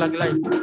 Lagi live.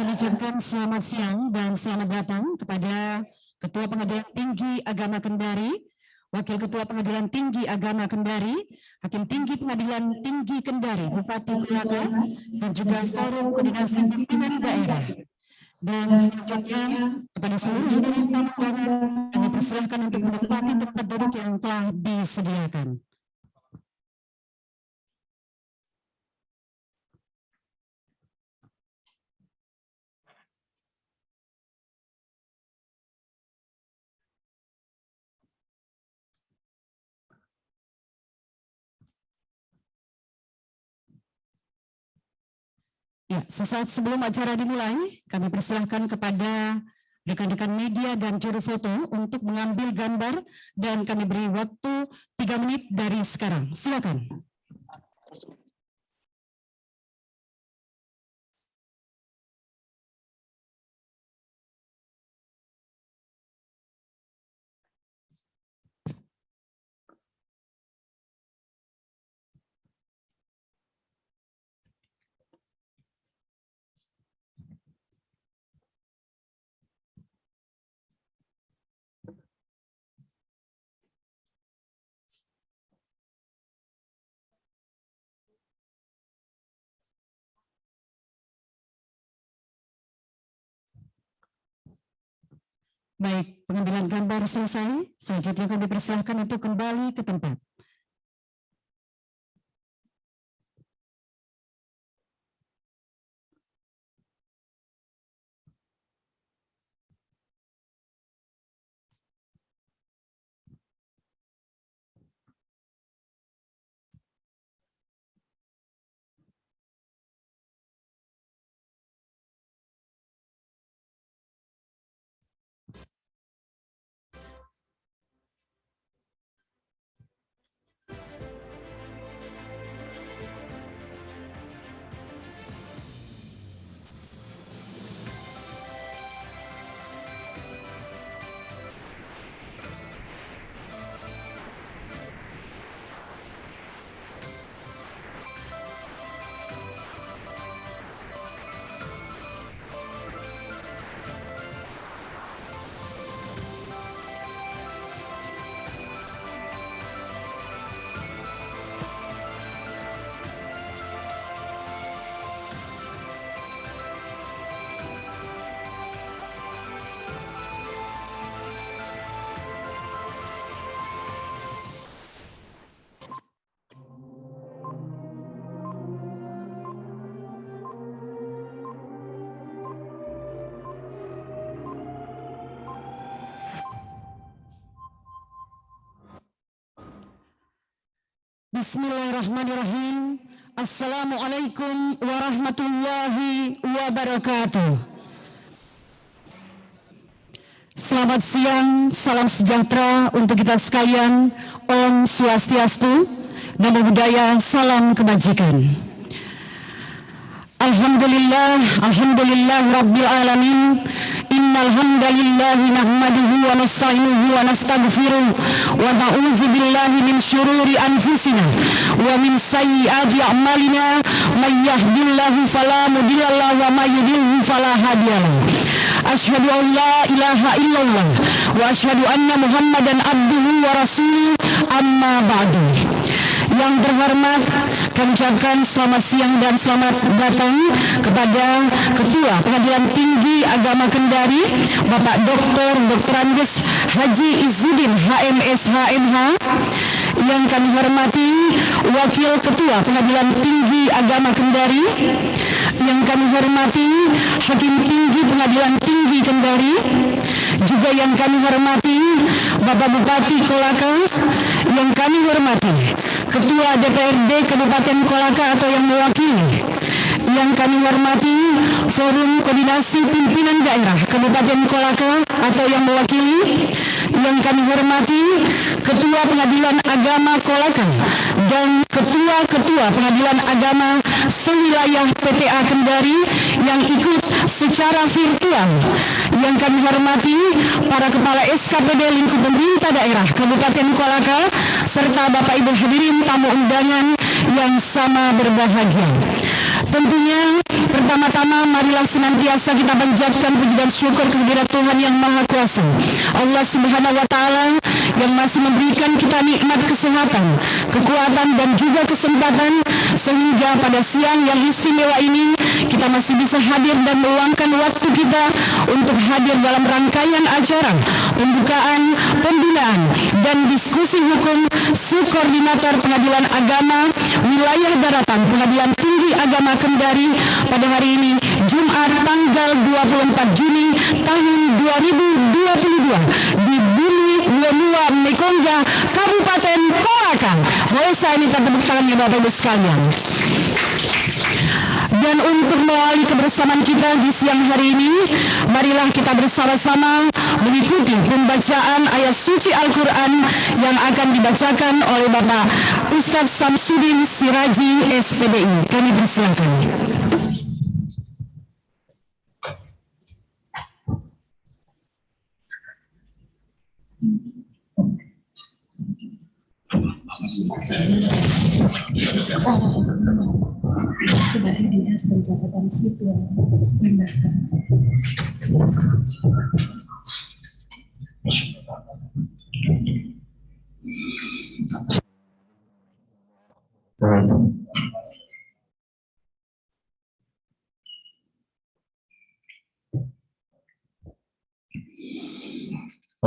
Kami ucapkan selamat siang dan selamat datang kepada Ketua Pengadilan Tinggi Agama Kendari, Wakil Ketua Pengadilan Tinggi Agama Kendari, Hakim Tinggi Pengadilan Tinggi Kendari, Bupati Kolaka, dan juga Forum Koordinasi Pimpinan Daerah. Dan selanjutnya kepada seluruh hadirin tamu undangan, kami persilahkan untuk menempati tempat duduk yang telah disediakan. Ya, sesaat sebelum acara dimulai, kami persilahkan kepada rekan-rekan media dan juru foto untuk mengambil gambar dan kami beri waktu 3 menit dari sekarang. Silakan. Baik, pengambilan gambar selesai. Selanjutnya kami dipersilakan untuk kembali ke tempat. Bismillahirrahmanirrahim. Assalamualaikum warahmatullahi wabarakatuh. Selamat siang, salam sejahtera untuk kita sekalian. Om Swastiastu, Namo Buddhaya, salam kebajikan. Alhamdulillah Rabbil Alamin. Innal hamdalillahi nahmaduhu wa nasta'inuhu wa nastaghfiruh wa na'udzu billahi min syururi anfusina wa min sayyiati a'malina may yahdihillahu fala mudilla lahu wa may yudlil fala hadiyalah. Asyhadu an la ilaha illallah wa asyhadu anna Muhammadan abduhu wa rasuluh, amma ba'du. Yang terhormat, kami ucapkan selamat siang dan selamat datang kepada Ketua Pengadilan Tinggi Agama Kendari, Bapak Dr. Andes Haji Izzuddin HMS HMH. Yang kami hormati Wakil Ketua Pengadilan Tinggi Agama Kendari, yang kami hormati Hakim Tinggi Pengadilan Tinggi Kendari, juga yang kami hormati Bapak Bupati Kolaka, yang kami hormati Ketua DPRD Kabupaten Kolaka atau yang mewakili, yang kami hormati Forum Koordinasi Pimpinan Daerah Kabupaten Kolaka atau yang mewakili, yang kami hormati Ketua Pengadilan Agama Kolaka dan Ketua Pengadilan Agama sewilayah PTA Kendari yang ikut secara virtual, yang kami hormati para Kepala SKPD lingkup pemerintah daerah Kabupaten Kolaka serta Bapak Ibu hadirin tamu undangan yang sama berbahagia. Tentunya pertama-tama marilah senantiasa kita panjatkan puji dan syukur kehadirat Tuhan yang Maha Kuasa, Allah Subhanahu wa Ta'ala, yang masih memberikan kita nikmat kesehatan, kekuatan dan juga kesempatan sehingga pada siang yang istimewa ini kita masih bisa hadir dan meluangkan waktu kita untuk hadir dalam rangkaian acara pembukaan, pembinaan dan diskusi hukum Subkoordinator Pengadilan Agama Wilayah Daratan Pengadilan Tinggi Agama Kendari pada hari ini Jumat tanggal 24 Juni tahun 2022 di Bumi Wenua Mekongga Kabupaten Kolaka. Boleh saya minta tepuk tangannya Bapak Ibu sekalian. Dan untuk mengawali kebersamaan kita di siang hari ini, marilah kita bersama-sama mengikuti pembacaan ayat suci Al-Quran yang akan dibacakan oleh Bapak Ustadz Samsudin Siraji SPDI. Kami persilakan. Dari Dinas Pencatatan Sipil Terdaftar.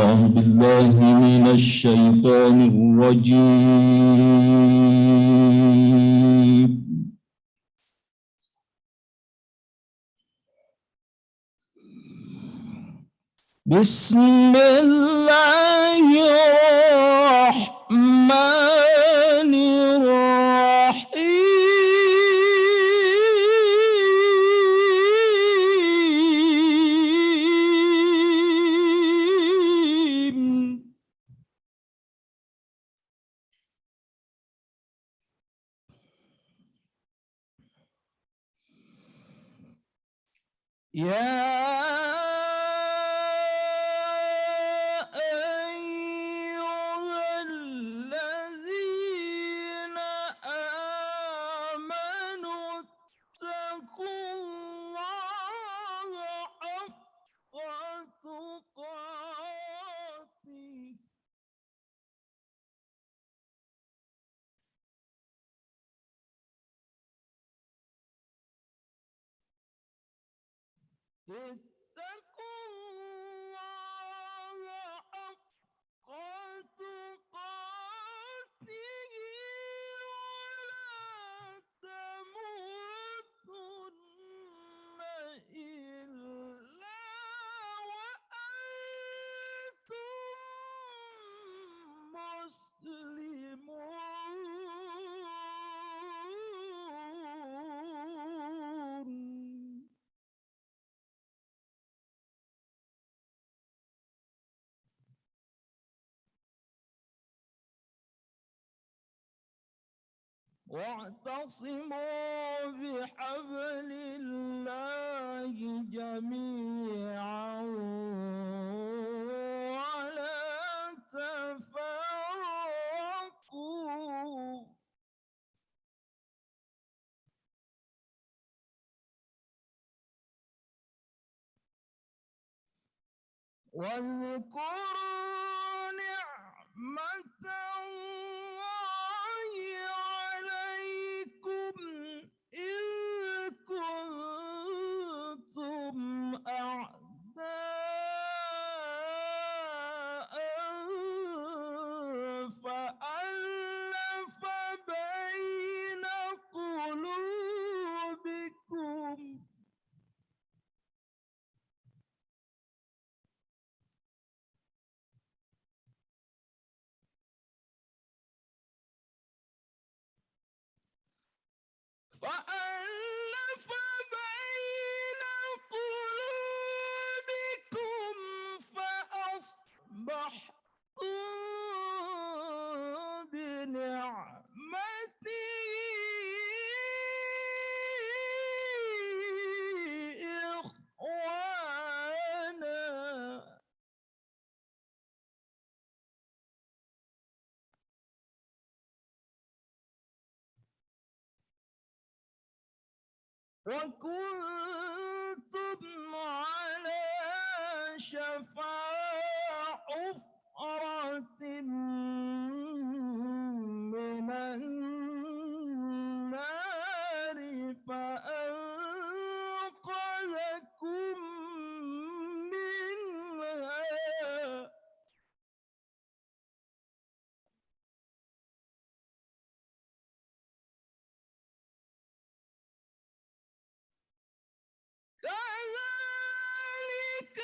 أعوذ بالله من الشيطان الرجيم. بسم الله الرحمن الرحيم. يا أيها الذين آمنوا اتقوا الله حق تقاته اتقوا الله حق تقاته ولا تموتن إلا وأنتم مسلمون. واعتصموا بحبل الله جميعا ولا تفرقوا. واذكروا نعمة الله عليكم إذ كنتم أعداء فألف بين قلوبكم فأصبحتم بنعمته إخوانا. وكنتم على شفا حفرة من النار فأنقذكم منها. كذلك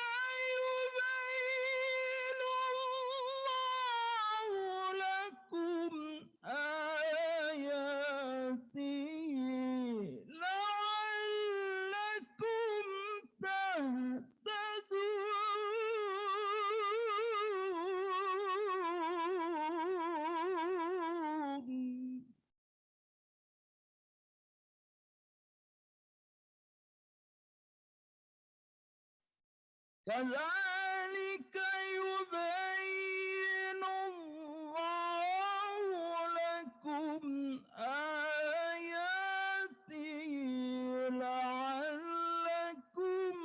يبين الله لكم آياته لعلكم تهتدون. كذلك يبين الله لكم آياته لعلكم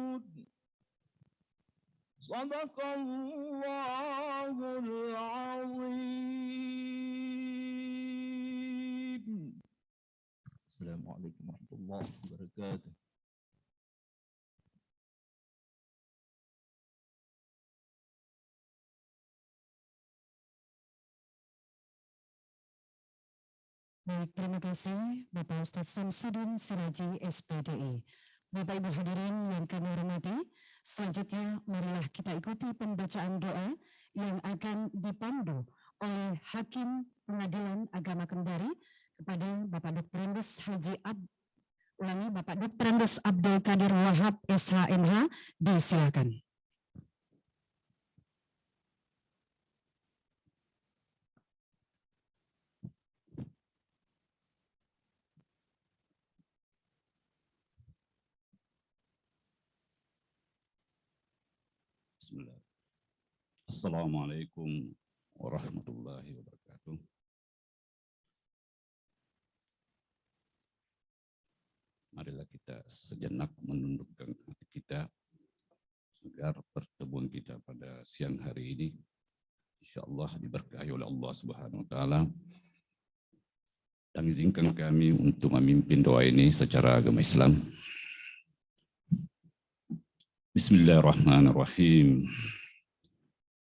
تهتدون. صدق الله العظيم. Assalamualaikum warahmatullahi wabarakatuh. Baik, terima kasih Bapak Ustadz Samsudin Siraji SPDI. Bapak Ibu hadirin yang kami hormati, selanjutnya marilah kita ikuti pembacaan doa yang akan dipandu oleh Hakim Pengadilan Agama Kendari kepada Bapak Dr. Bapak Dr. Abdul Qadir Wahab SHMH, disilakan. Bismillah. Assalamualaikum warahmatullahi wabarakatuh. Marilah kita sejenak menundukkan hati kita agar pertemuan kita pada siang hari ini insyaallah diberkahi oleh Allah Subhanahu wa taala. Dan izinkan kami untuk memimpin doa ini secara agama Islam. Bismillahirrahmanirrahim.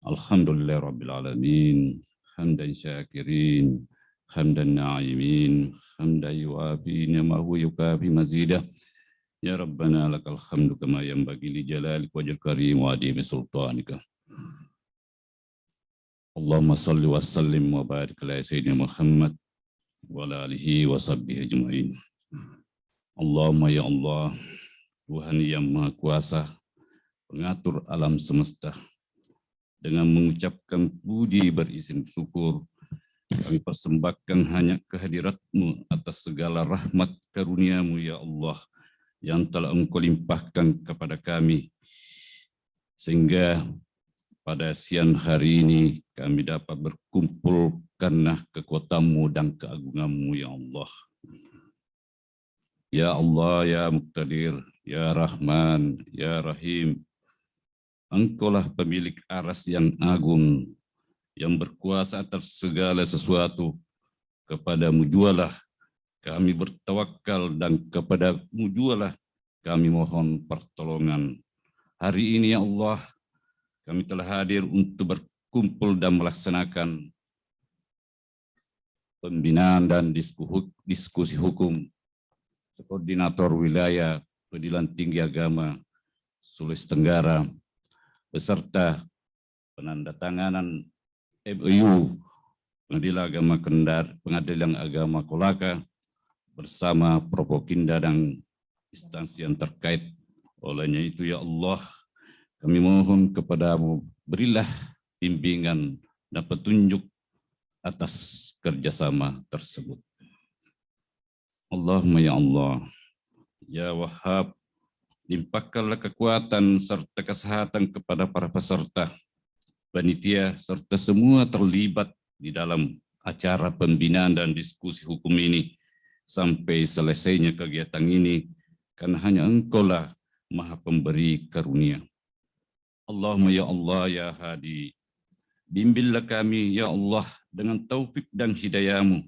Alhamdulillahirabbil alamin, hamdan syakirin, hamdan na'imin, hamdan yuafi ni'amahu yukafi mazidah. Ya Rabbana lakal hamdu kama yanbaghi li jalalik wajhil karim wa adimi sultanika. Allahumma salli wa sallim wa barik ala sayyidina Muhammad wa ala alihi wa sahbihi ajma'in. Allahumma ya Allah, Tuhan yang Maha Kuasa, pengatur alam semesta, dengan mengucapkan puji berisim syukur, kami persembahkan hanya kehadirat-Mu atas segala rahmat karunia-Mu ya Allah, yang telah Engkau limpahkan kepada kami, sehingga pada siang hari ini kami dapat berkumpul karena kekuatan-Mu dan keagungan-Mu ya Allah. Ya Allah, ya Muqtadir, ya Rahman, ya Rahim, Engkaulah pemilik aras yang agung, yang berkuasa atas segala sesuatu. Kepadamu jualah kami bertawakal, dan kepadamu jualah kami mohon pertolongan. Hari ini ya Allah, kami telah hadir untuk berkumpul dan melaksanakan pembinaan dan diskusi hukum Koordinator Wilayah Pengadilan Tinggi Agama Sulawesi Tenggara, beserta penandatanganan MOU Pengadilan Agama Kolaka bersama Provokinda dan instansi yang terkait. Olehnya itu ya Allah, kami mohon kepadamu, berilah bimbingan dan petunjuk atas kerjasama tersebut. Allahumma ya Allah, ya Wahhab, limpahkanlah kekuatan serta kesehatan kepada para peserta, panitia, serta semua terlibat di dalam acara pembinaan dan diskusi hukum ini sampai selesainya kegiatan ini, karena hanya Engkaulah Maha Pemberi karunia. Allahumma ya Allah ya Hadi, bimbinglah kami ya Allah dengan taufik dan hidayah-Mu,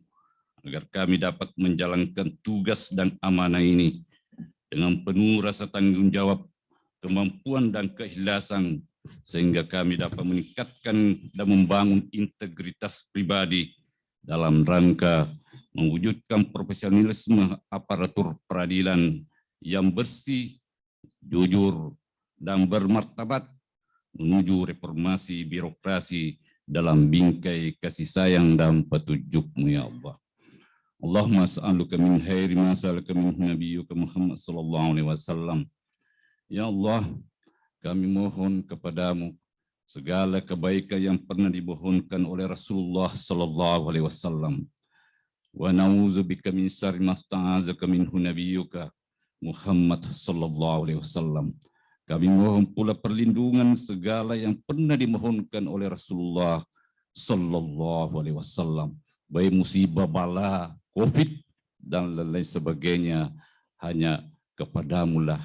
agar kami dapat menjalankan tugas dan amanah ini dengan penuh rasa tanggung jawab, kemampuan dan keikhlasan, sehingga kami dapat meningkatkan dan membangun integritas pribadi dalam rangka mewujudkan profesionalisme aparatur peradilan yang bersih, jujur, dan bermartabat menuju reformasi birokrasi dalam bingkai kasih sayang dan petunjuk-Mu ya Allah. Allahumma as'aluka min khairi ma sa'alaka minhu nabiyyuka Muhammad sallallahu alaihi wasallam. Ya Allah, kami mohon kepadamu segala kebaikan yang pernah dimohonkan oleh Rasulullah sallallahu alaihi wasallam. Wa na'udzubika min syarri ma sta'azaka minhu nabiyyuka Muhammad sallallahu alaihi wasallam. Kami mohon pula perlindungan segala yang pernah dimohonkan oleh Rasulullah sallallahu alaihi wasallam, baik musibah bala, COVID dan lain sebagainya, hanya kepadamulah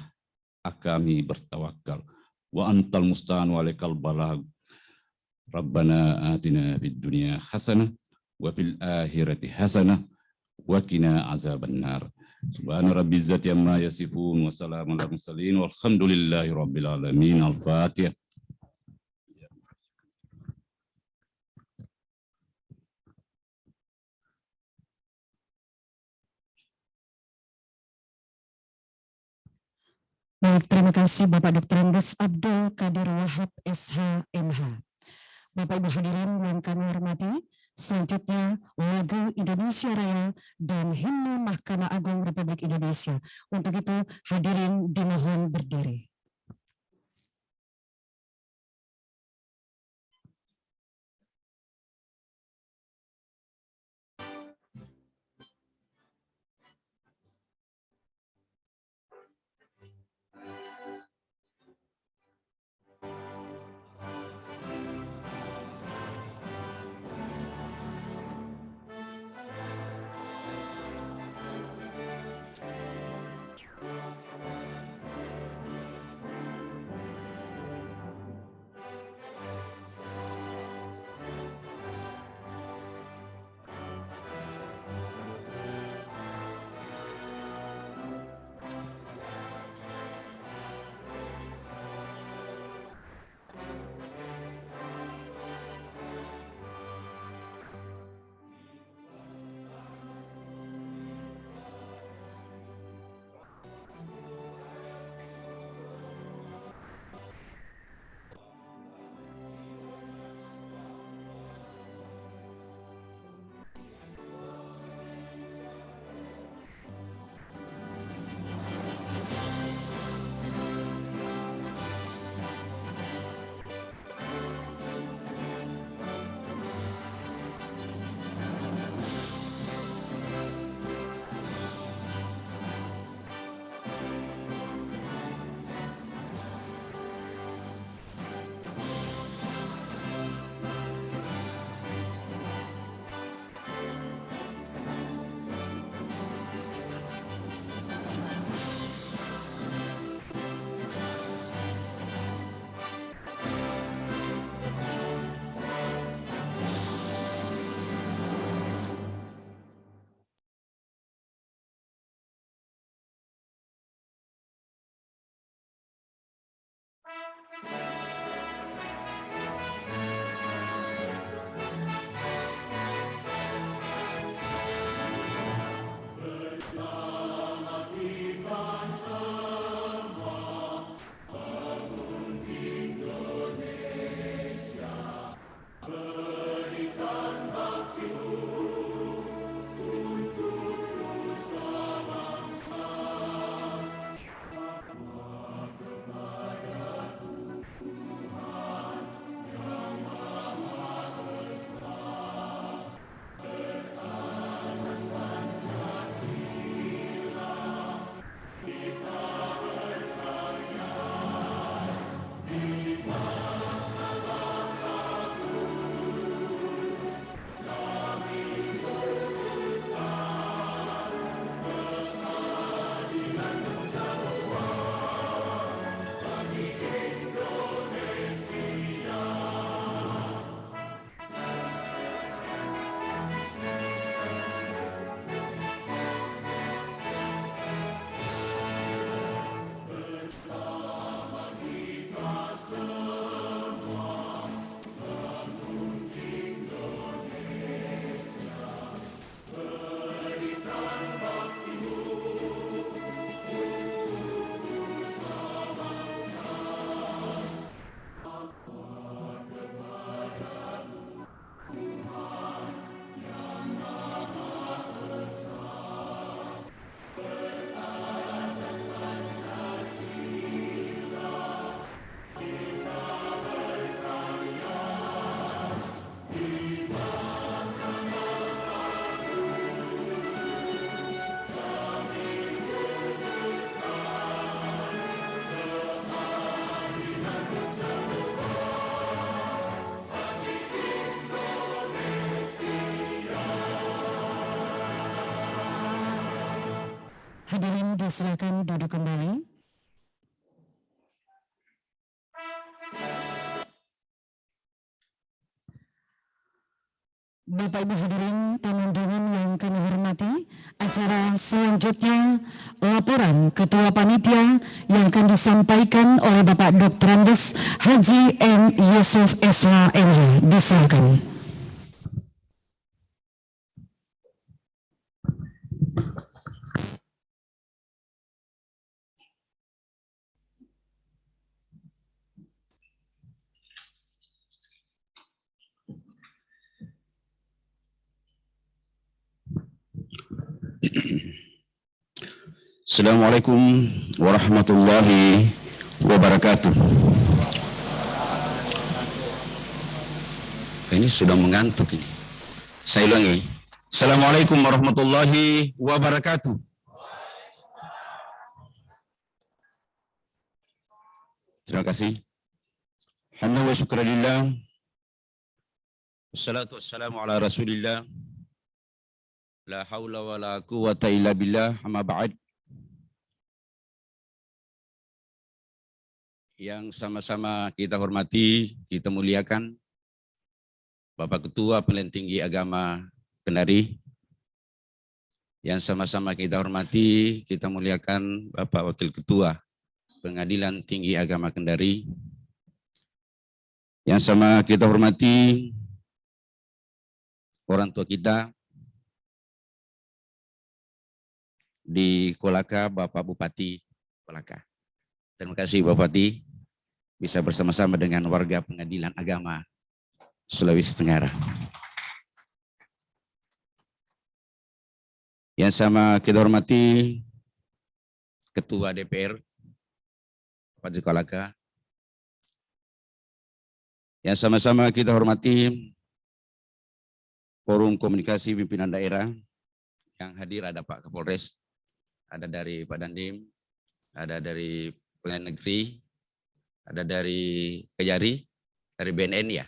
kami bertawakal. Wa antal musta'an wa alaikal balag. Rabbana atina fid dunya hasanah wa fil akhirati hasanah wa qina azabannar. Subhana rabbil izzati amma yasifun wa salamun alal mursalin walhamdulillahi rabbil alamin. Al-Fatihah. Baik, terima kasih Bapak Dr. Andes Abdul Qadir Wahab SH MH. Bapak Ibu hadirin yang kami hormati, selanjutnya lagu Indonesia Raya dan himne Mahkamah Agung Republik Indonesia. Untuk itu hadirin dimohon berdiri. Hadirin disilakan duduk kembali. Bapak Ibu hadirin tamu undangan yang kami hormati, acara selanjutnya laporan Ketua Panitia yang akan disampaikan oleh Bapak Dr. Andes Haji M. Yusuf SH MH. Disilakan. Assalamualaikum warahmatullahi wabarakatuh. Ini sudah mengantuk ini. Saya ulangi. Assalamualaikum warahmatullahi wabarakatuh. Terima kasih. Alhamdulillah wa syukurillah. Wassalatu wassalamu ala rasulillah. La haula wa la quwata illa billah, amma ba'd. Yang sama-sama kita hormati, kita muliakan Bapak Ketua Pengadilan Tinggi Agama Kendari. Yang sama-sama kita hormati, kita muliakan Bapak Wakil Ketua Pengadilan Tinggi Agama Kendari. Yang sama kita hormati orang tua kita di Kolaka, Bapak Bupati Kolaka. Terima kasih Bapak Bupati bisa bersama-sama dengan warga Pengadilan Agama Sulawesi Tenggara. Yang sama kita hormati Ketua DPR Pak Kolaka. Yang sama-sama kita hormati Forum Komunikasi Pimpinan Daerah. Yang hadir ada Pak Kapolres, ada dari Pak Dandim, ada dari Pengadilan Negeri, ada dari Kejari, dari BNN ya.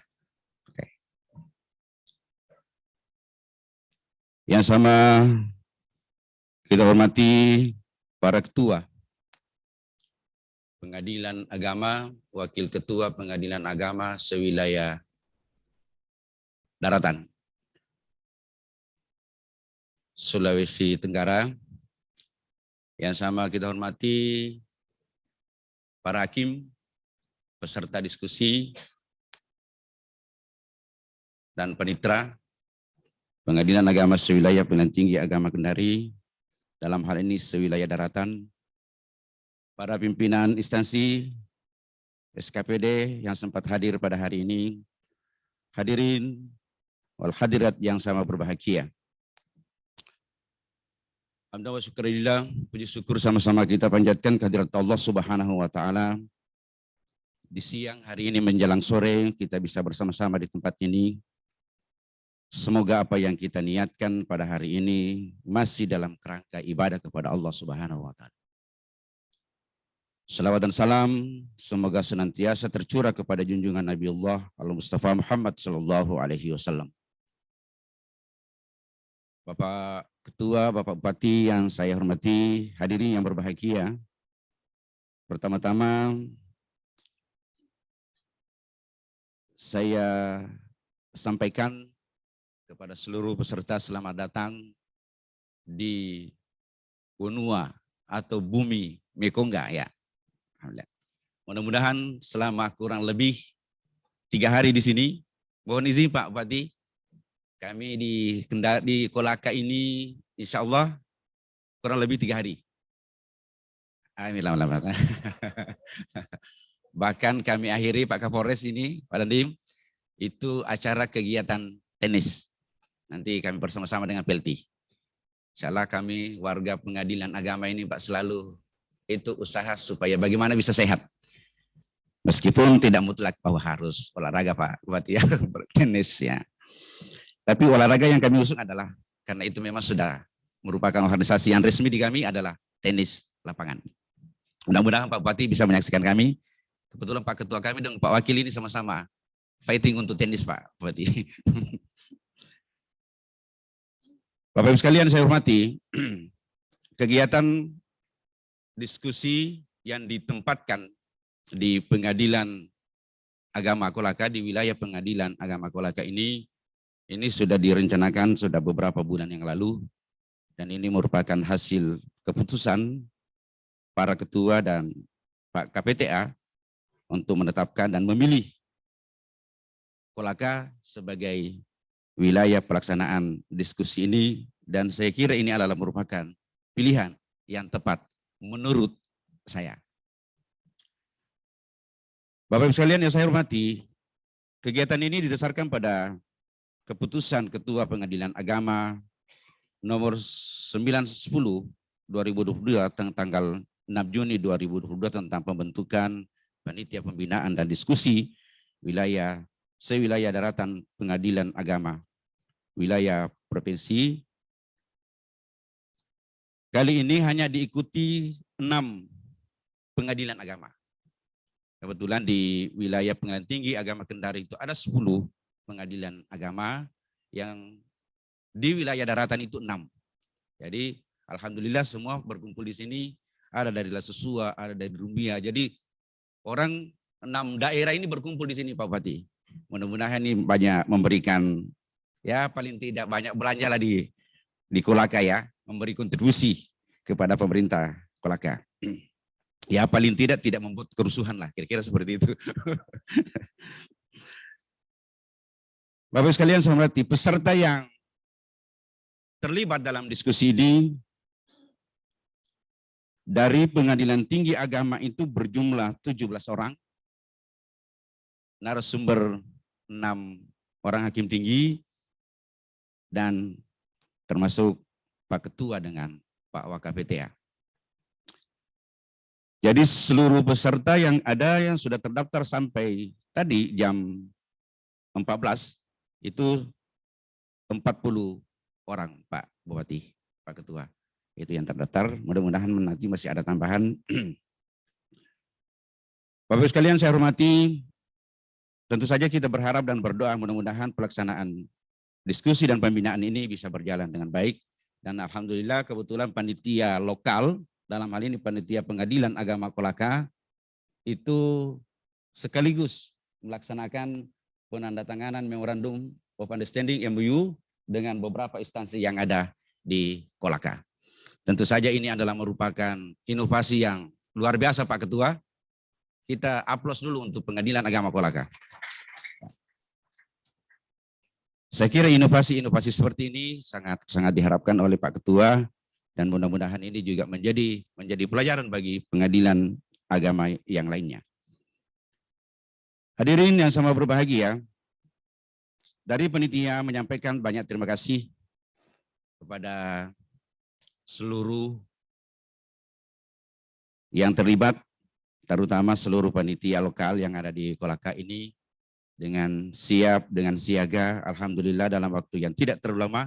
Oke. Yang sama kita hormati para ketua Pengadilan Agama, Wakil Ketua Pengadilan Agama sewilayah daratan Sulawesi Tenggara. Yang sama kita hormati para hakim, peserta diskusi, dan panitera Pengadilan Agama sewilayah Pengadilan Tinggi Agama Kendari, dalam hal ini sewilayah daratan, para pimpinan instansi SKPD yang sempat hadir pada hari ini, hadirin wal hadirat yang sama berbahagia. Alhamdulillah wa syukurillah, puji syukur sama-sama kita panjatkan kehadirat Allah Subhanahu wa Ta'ala. Di siang hari ini menjelang sore kita bisa bersama-sama di tempat ini. Semoga apa yang kita niatkan pada hari ini masih dalam kerangka ibadah kepada Allah Subhanahu wa Ta'ala. Salawat dan salam semoga senantiasa tercurah kepada junjungan Nabi Allah Al-Mustafa Muhammad sallallahu alaihi wasallam. Bapak Ketua, Bapak Bupati yang saya hormati, hadirin yang berbahagia. Pertama-tama saya sampaikan kepada seluruh peserta selamat datang di Benua atau bumi Mekongga ya. Mudah-mudahan selama kurang lebih 3 hari di sini, mohon izin Pak Bupati, kami di Kolaka ini insya Allah kurang lebih 3 hari. Amin. Bahkan kami akhiri Pak Kapolres ini, Pak Dandim, itu acara kegiatan tenis. Nanti kami bersama-sama dengan PLT. Insya Allah kami warga Pengadilan Agama ini Pak selalu itu usaha supaya bagaimana bisa sehat. Meskipun tidak mutlak bahwa harus olahraga Pak Bupati ya, tenis ya. Tapi olahraga yang kami usung adalah, karena itu memang sudah merupakan organisasi yang resmi di kami adalah tenis lapangan. Mudah-mudahan Pak Bupati bisa menyaksikan kami. Kebetulan Pak Ketua kami dan Pak Wakil ini sama-sama fighting untuk tenis Pak Bupati. Bapak Ibu sekalian saya hormati, kegiatan diskusi yang ditempatkan di Pengadilan Agama Kolaka, di wilayah Pengadilan Agama Kolaka ini Ini sudah direncanakan sudah beberapa bulan yang lalu, dan ini merupakan hasil keputusan para ketua dan Pak KPTA untuk menetapkan dan memilih Kolaka sebagai wilayah pelaksanaan diskusi ini, dan saya kira ini adalah merupakan pilihan yang tepat menurut saya. Bapak Ibu sekalian yang saya hormati, kegiatan ini didasarkan pada keputusan Ketua Pengadilan Agama nomor 910/2022 tanggal 6 Juni 2022 tentang pembentukan panitia pembinaan dan diskusi wilayah sewilayah daratan Pengadilan Agama wilayah provinsi. Kali ini hanya diikuti 6 pengadilan agama. Kebetulan di wilayah Pengadilan Tinggi Agama Kendari itu ada 10 pengadilan agama, yang di wilayah daratan itu 6. Jadi alhamdulillah semua berkumpul di sini, ada dari Lasusua, ada dari Rumia. Jadi orang 6 daerah ini berkumpul di sini Pak Bupati. Mudah-mudahan ini banyak memberikan, ya paling tidak banyak belanja lah di Kolaka ya, memberi kontribusi kepada pemerintah Kolaka. Ya paling tidak membuat kerusuhan lah, kira-kira seperti itu. Bapak sekalian saya hormati, peserta yang terlibat dalam diskusi ini dari Pengadilan Tinggi Agama itu berjumlah 17 orang, narasumber 6 orang hakim tinggi, dan termasuk Pak Ketua dengan Pak WKPTA. Jadi seluruh peserta yang ada yang sudah terdaftar sampai tadi jam 14 itu 40 orang Pak Bupati, Pak Ketua. Itu yang terdaftar, mudah-mudahan nanti masih ada tambahan. Bapak sekalian saya hormati, tentu saja kita berharap dan berdoa mudah-mudahan pelaksanaan diskusi dan pembinaan ini bisa berjalan dengan baik. Dan alhamdulillah kebetulan panitia lokal, dalam hal ini panitia Pengadilan Agama Kolaka, itu sekaligus melaksanakan penandatanganan Memorandum of Understanding MOU dengan beberapa instansi yang ada di Kolaka. Tentu saja ini adalah merupakan inovasi yang luar biasa Pak Ketua. Kita aplaus dulu untuk Pengadilan Agama Kolaka. Saya kira inovasi-inovasi seperti ini sangat diharapkan oleh Pak Ketua, dan mudah-mudahan ini juga menjadi pelajaran bagi pengadilan agama yang lainnya. Hadirin yang sama berbahagia, dari panitia menyampaikan banyak terima kasih kepada seluruh yang terlibat, terutama seluruh panitia lokal yang ada di Kolaka ini, dengan siap, dengan siaga, alhamdulillah dalam waktu yang tidak terlalu lama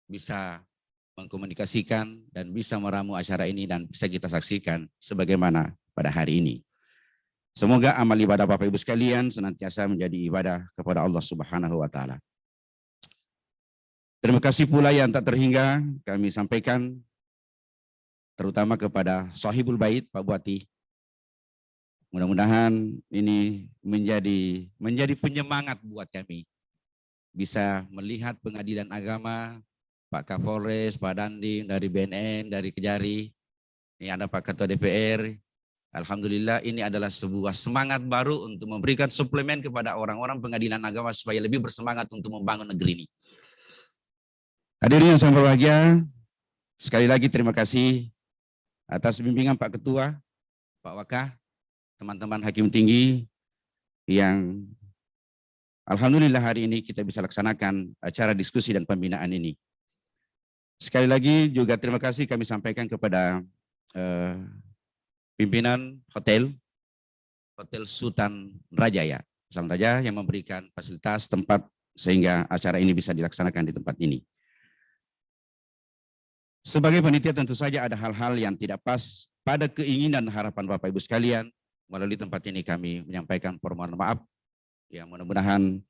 bisa mengkomunikasikan dan bisa meramu acara ini dan bisa kita saksikan sebagaimana pada hari ini. Semoga amal ibadah Bapak Ibu sekalian senantiasa menjadi ibadah kepada Allah Subhanahu wa taala. Terima kasih pula yang tak terhingga kami sampaikan terutama kepada Sahibul Bait Pak Bupati. Mudah-mudahan ini menjadi penyemangat buat kami. Bisa melihat pengadilan agama, Pak Kapolres, Pak Dandim, dari BNN, dari Kejari, ini ada Pak Ketua DPR. Alhamdulillah ini adalah sebuah semangat baru untuk memberikan suplemen kepada orang-orang pengadilan agama supaya lebih bersemangat untuk membangun negeri ini. Hadirin yang sangat berbahagia, sekali lagi terima kasih atas bimbingan Pak Ketua, Pak Wakah, teman-teman hakim tinggi yang alhamdulillah hari ini kita bisa laksanakan acara diskusi dan pembinaan ini. Sekali lagi juga terima kasih kami sampaikan kepada pimpinan Hotel Sultan Raja ya, Sultan Raja yang memberikan fasilitas tempat sehingga acara ini bisa dilaksanakan di tempat ini. Sebagai panitia tentu saja ada hal-hal yang tidak pas pada keinginan dan harapan Bapak Ibu sekalian. Melalui tempat ini kami menyampaikan permohonan maaf. Ya mudah-mudahan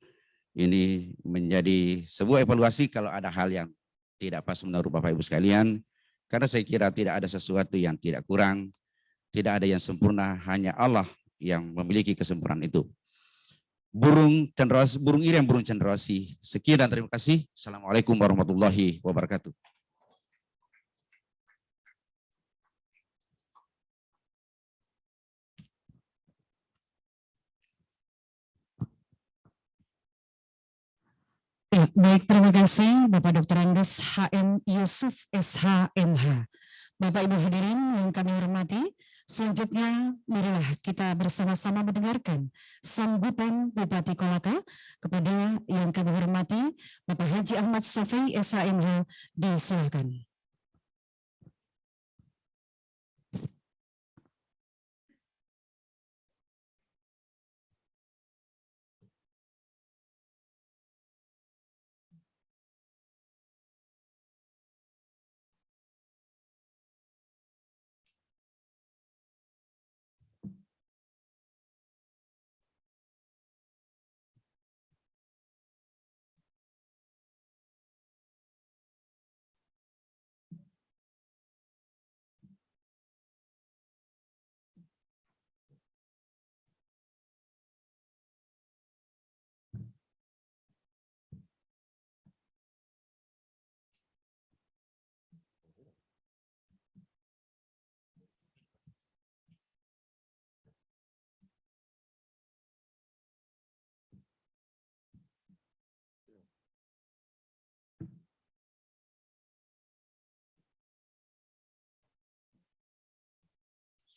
ini menjadi sebuah evaluasi kalau ada hal yang tidak pas menurut Bapak Ibu sekalian. Karena saya kira tidak ada sesuatu yang tidak kurang, tidak ada yang sempurna, hanya Allah yang memiliki kesempurnaan itu. burung iri yang burung cendrawasih. Sekian dan terima kasih. Assalamualaikum warahmatullahi wabarakatuh. Ya, baik, terima kasih Bapak Dr. Andes HM Yusuf SHMH. Bapak Ibu hadirin yang kami hormati, selanjutnya marilah kita bersama-sama mendengarkan sambutan Bupati Kolaka kepada yang kami hormati Bapak Haji Ahmad Safi SHMH. Disilakan.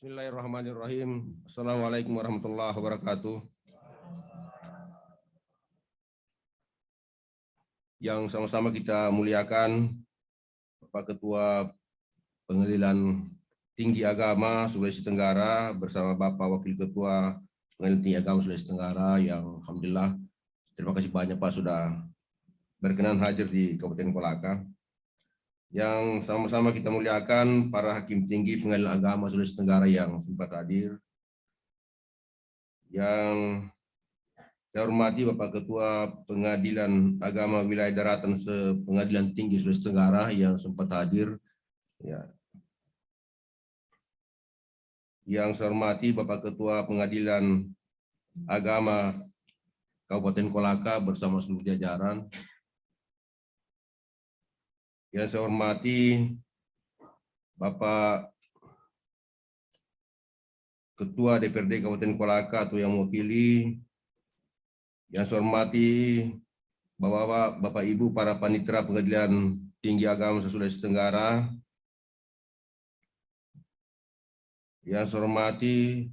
Bismillahirrahmanirrahim. Assalamualaikum warahmatullahi wabarakatuh. Yang sama-sama kita muliakan Bapak Ketua Pengadilan Tinggi Agama Sulawesi Tenggara bersama Bapak Wakil Ketua Pengadilan Tinggi Agama Sulawesi Tenggara yang alhamdulillah terima kasih banyak Pak sudah berkenan hadir di Kabupaten Kolaka. Yang sama-sama kita muliakan para hakim tinggi Pengadilan Agama Sulawesi Tenggara yang sempat hadir. Yang saya hormati Bapak Ketua Pengadilan Agama Wilayah Daratan Pengadilan Tinggi Sulawesi Tenggara yang sempat hadir. Ya. Yang saya hormati Bapak Ketua Pengadilan Agama Kabupaten Kolaka bersama seluruh jajaran. Yang saya hormati Bapak Ketua DPRD Kabupaten Kolaka atau yang mewakili. Yang saya hormati Bapak Ibu para panitera Pengadilan Tinggi Agama Sulawesi Tenggara. Yang saya hormati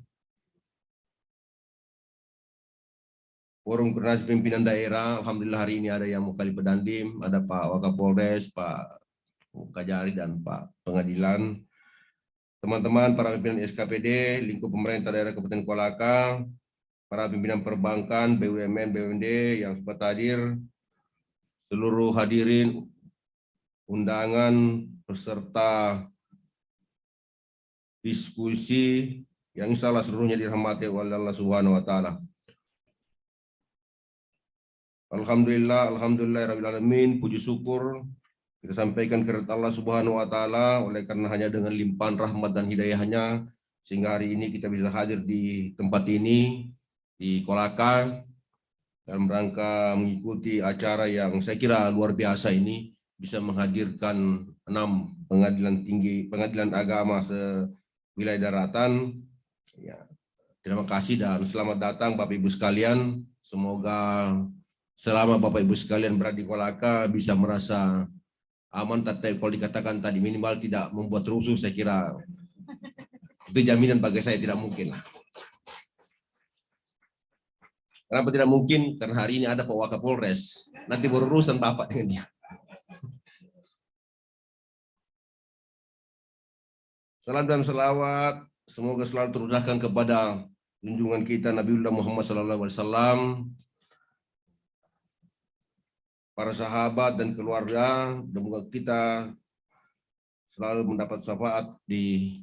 Forum Koordinasi Pimpinan Daerah, alhamdulillah hari ini ada yang mewakili Pedandim, ada Pak Wakapolres, Pak Kajari, dan Pak Pengadilan. Teman-teman para pimpinan SKPD, lingkup pemerintah daerah Kabupaten Kolaka, para pimpinan perbankan, BUMN, BUMD yang sempat hadir, seluruh hadirin, undangan, peserta diskusi, yang insya Allah seluruhnya dirahmati oleh Allah Subhanahu wa Ta'ala. Alhamdulillah, rabbil alamin, puji syukur kita sampaikan kepada Allah Subhanahu wa Ta'ala oleh karena hanya dengan limpahan rahmat dan hidayahnya sehingga hari ini kita bisa hadir di tempat ini di Kolaka dalam rangka mengikuti acara yang saya kira luar biasa ini, bisa menghadirkan 6 pengadilan agama sewilayah daratan. Ya, terima kasih dan selamat datang Bapak Ibu sekalian. Semoga selama Bapak Ibu sekalian berada di Kolaka bisa merasa aman, tapi kalau dikatakan tadi minimal tidak membuat rusuh, saya kira itu jaminan bagi saya tidak mungkin lah. Kenapa tidak mungkin? Karena hari ini ada Pak Wakapolres, nanti berurusan Bapak dengan dia. Salam dan selawat semoga selalu terudahkan kepada junjungan kita Nabiullah Muhammad SAW, para sahabat dan keluarga, semoga kita selalu mendapat syafaat di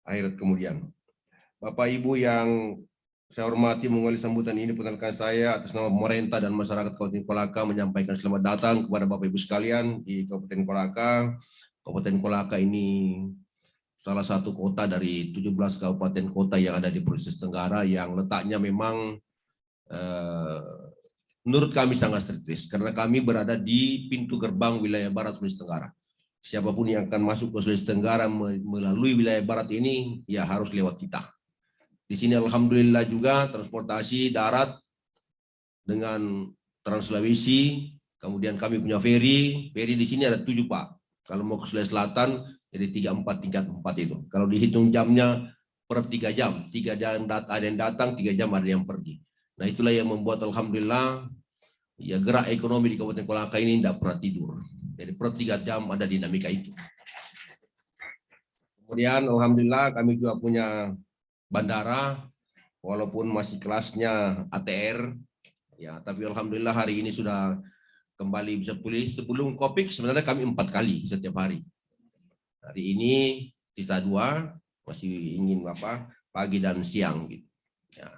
akhirat kemudian. Bapak Ibu yang saya hormati, mengawali sambutan ini perkenalkan saya atas nama pemerintah dan masyarakat Kabupaten Kolaka menyampaikan selamat datang kepada Bapak Ibu sekalian di Kabupaten Kolaka. Kabupaten Kolaka ini salah satu kota dari 17 kabupaten kota yang ada di Sulawesi Tenggara yang letaknya memang menurut kami sangat strategis karena kami berada di pintu gerbang wilayah barat Sulawesi Tenggara. Siapapun yang akan masuk ke Sulawesi Tenggara melalui wilayah barat ini ya harus lewat kita. Di sini alhamdulillah juga transportasi darat dengan Trans Sulawesi, kemudian kami punya ferry di sini ada 7 Pak. Kalau mau ke Sulawesi Selatan jadi 3-4 tingkat 4 itu. Kalau dihitung jamnya per 3 jam, 3 jam ada yang datang, 3 jam ada yang pergi. Nah itulah yang membuat alhamdulillah ya gerak ekonomi di Kabupaten Kolaka ini tidak pernah tidur. Jadi per 3 jam ada dinamika itu. Kemudian alhamdulillah kami juga punya bandara, walaupun masih kelasnya ATR, ya tapi alhamdulillah hari ini sudah kembali bisa pulih. Sebelum Covid sebenarnya kami 4 kali setiap hari. Hari ini sisa 2, masih ingin pagi dan siang gitu. Ya.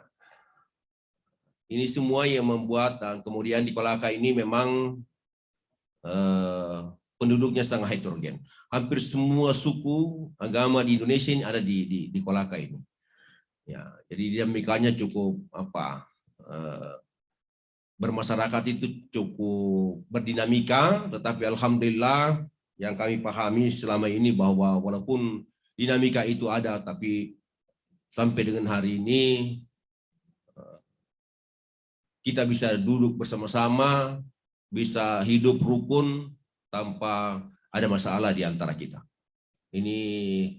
Ini semua yang membuat dan kemudian di Kolaka ini memang penduduknya sangat heterogen. Hampir semua suku agama di Indonesia ini ada di Kolaka ini. Ya, jadi dinamikanya cukup bermasyarakat itu cukup berdinamika, tetapi alhamdulillah yang kami pahami selama ini bahwa walaupun dinamika itu ada, tapi sampai dengan hari ini kita bisa duduk bersama-sama, bisa hidup rukun tanpa ada masalah di antara kita. Ini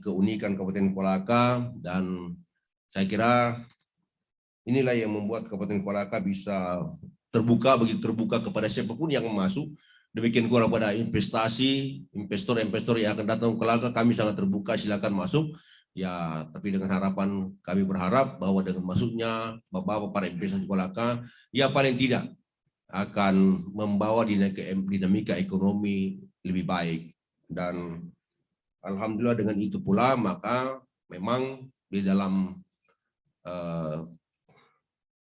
keunikan Kabupaten Kolaka dan saya kira inilah yang membuat Kabupaten Kolaka bisa terbuka, begitu terbuka kepada siapapun yang masuk. Demikian pula pada investasi, investor-investor yang akan datang ke Kolaka, kami sangat terbuka, silakan masuk. Ya, tapi dengan harapan kami berharap bahwa dengan masuknya Bapak-bapak para investor di Kolaka, ya paling tidak akan membawa dinamika ekonomi lebih baik. Dan alhamdulillah dengan itu pula maka memang di dalam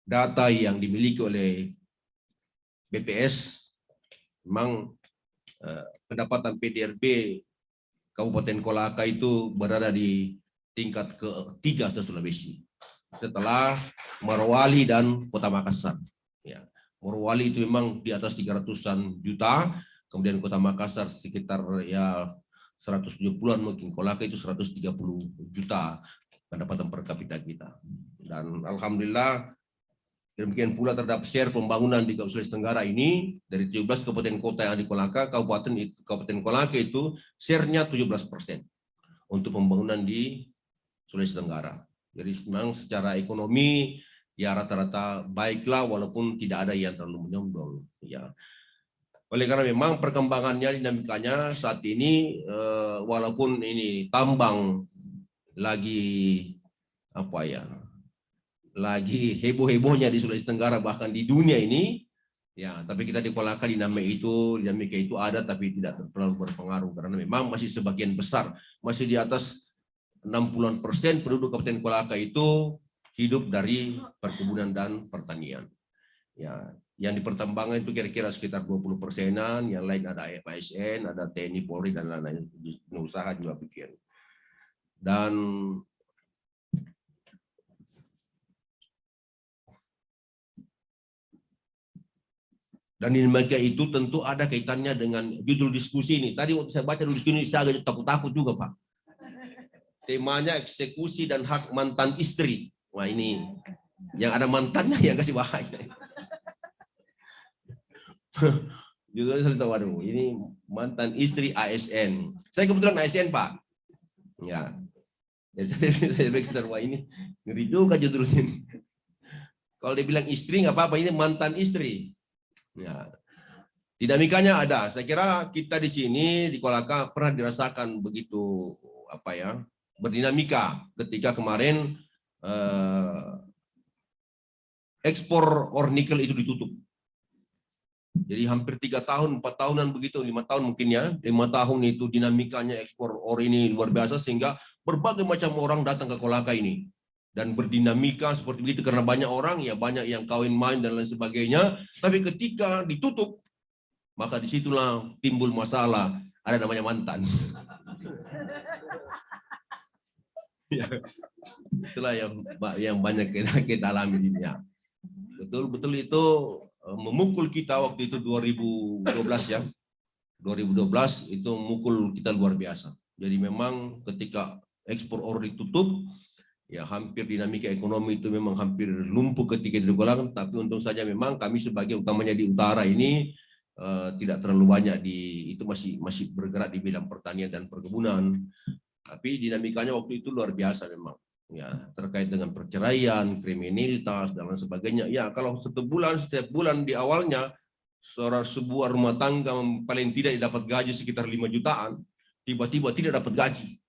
data yang dimiliki oleh BPS memang pendapatan PDRB Kabupaten Kolaka itu berada di tingkat ke-3 se-Sulawesi setelah Morowali dan Kota Makassar. Ya, Morowali itu memang di atas 300-an juta, kemudian Kota Makassar sekitar ya 170-an, mungkin Kolaka itu 130 juta pendapatan per kapita kita. Dan alhamdulillah demikian pula terhadap share pembangunan di Sulawesi Tenggara ini dari 17 kabupaten kota yang di Kolaka, Kabupaten Kolaka itu share-nya 17% untuk pembangunan di Sulawesi Tenggara. Jadi memang secara ekonomi ya rata-rata baiklah walaupun tidak ada yang terlalu menonjol. Ya. Oleh karena memang perkembangannya dinamikanya saat ini walaupun ini tambang lagi lagi heboh-hebohnya di Sulawesi Tenggara bahkan di dunia ini ya, tapi kita di Kolaka dinamika itu ada tapi tidak terlalu berpengaruh karena memang masih sebagian besar, masih di atas 60% penduduk Kabupaten Kolaka itu hidup dari perkebunan dan pertanian. Ya, yang di pertambangan itu kira-kira sekitar 20%-an, yang lain ada ASN, ada TNI, Polri dan lain-lain, usaha juga bikin. Dan dinamika itu tentu ada kaitannya dengan judul diskusi ini. Tadi waktu saya baca diskusi ini saya agak takut-takut juga Pak. Temanya eksekusi dan hak mantan istri. Wah ini yang ada mantannya yang kasih bahaya. Judulnya saya tahu, waduh, ini mantan istri ASN. Saya kebetulan ASN Pak. Ya, jadi saya pikir wah ini ngeri juga judulnya. Kalau dia bilang istri nggak apa-apa, ini mantan istri. Ya, dinamikanya ada. Saya kira kita di sini di Kolaka pernah dirasakan begitu berdinamika ketika kemarin ekspor ore nikel itu ditutup. Jadi hampir 3 tahun, 4 tahunan begitu, 5 tahun mungkin ya, 5 tahun itu dinamikanya ekspor ore ini luar biasa sehingga berbagai macam orang datang ke Kolaka ini. Dan berdinamika seperti begitu karena banyak orang, ya banyak yang kawin main dan lain sebagainya. Tapi ketika ditutup, maka disitulah timbul masalah, ada namanya mantan. Ya, itulah yang banyak kita alami di dunia. betul-betul itu memukul kita waktu itu 2012 ya. 2012 itu memukul kita luar biasa. Jadi memang ketika ekspor ore ditutup, ya hampir dinamika ekonomi itu memang hampir lumpuh ketika digolong. Tapi untung saja memang kami sebagai utamanya di utara ini tidak terlalu banyak itu masih bergerak di bidang pertanian dan perkebunan. Tapi dinamikanya waktu itu luar biasa memang. Ya, terkait dengan perceraian, kriminalitas dan lain sebagainya. Ya, kalau setiap bulan di awalnya sebuah rumah tangga paling tidak dapat gaji sekitar 5 jutaan, tiba-tiba tidak dapat gaji.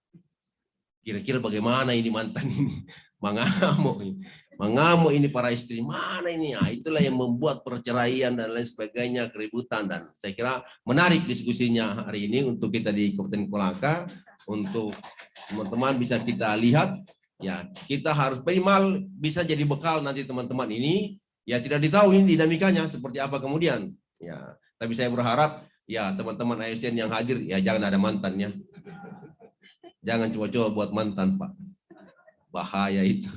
Kira-kira bagaimana ini mantan ini? Mengamuk ini para istri, mana ini? Nah, itulah yang membuat perceraian dan lain sebagainya, keributan. Dan saya kira menarik diskusinya hari ini untuk kita di Kabupaten Kolaka, untuk teman-teman bisa kita lihat. Ya, kita harus minimal bisa jadi bekal nanti teman-teman ini. Ya, tidak ditahu ini dinamikanya seperti apa kemudian. Ya, tapi saya berharap ya teman-teman ASN yang hadir ya jangan ada mantannya. Jangan coba-coba buat mantan, Pak. Bahaya itu.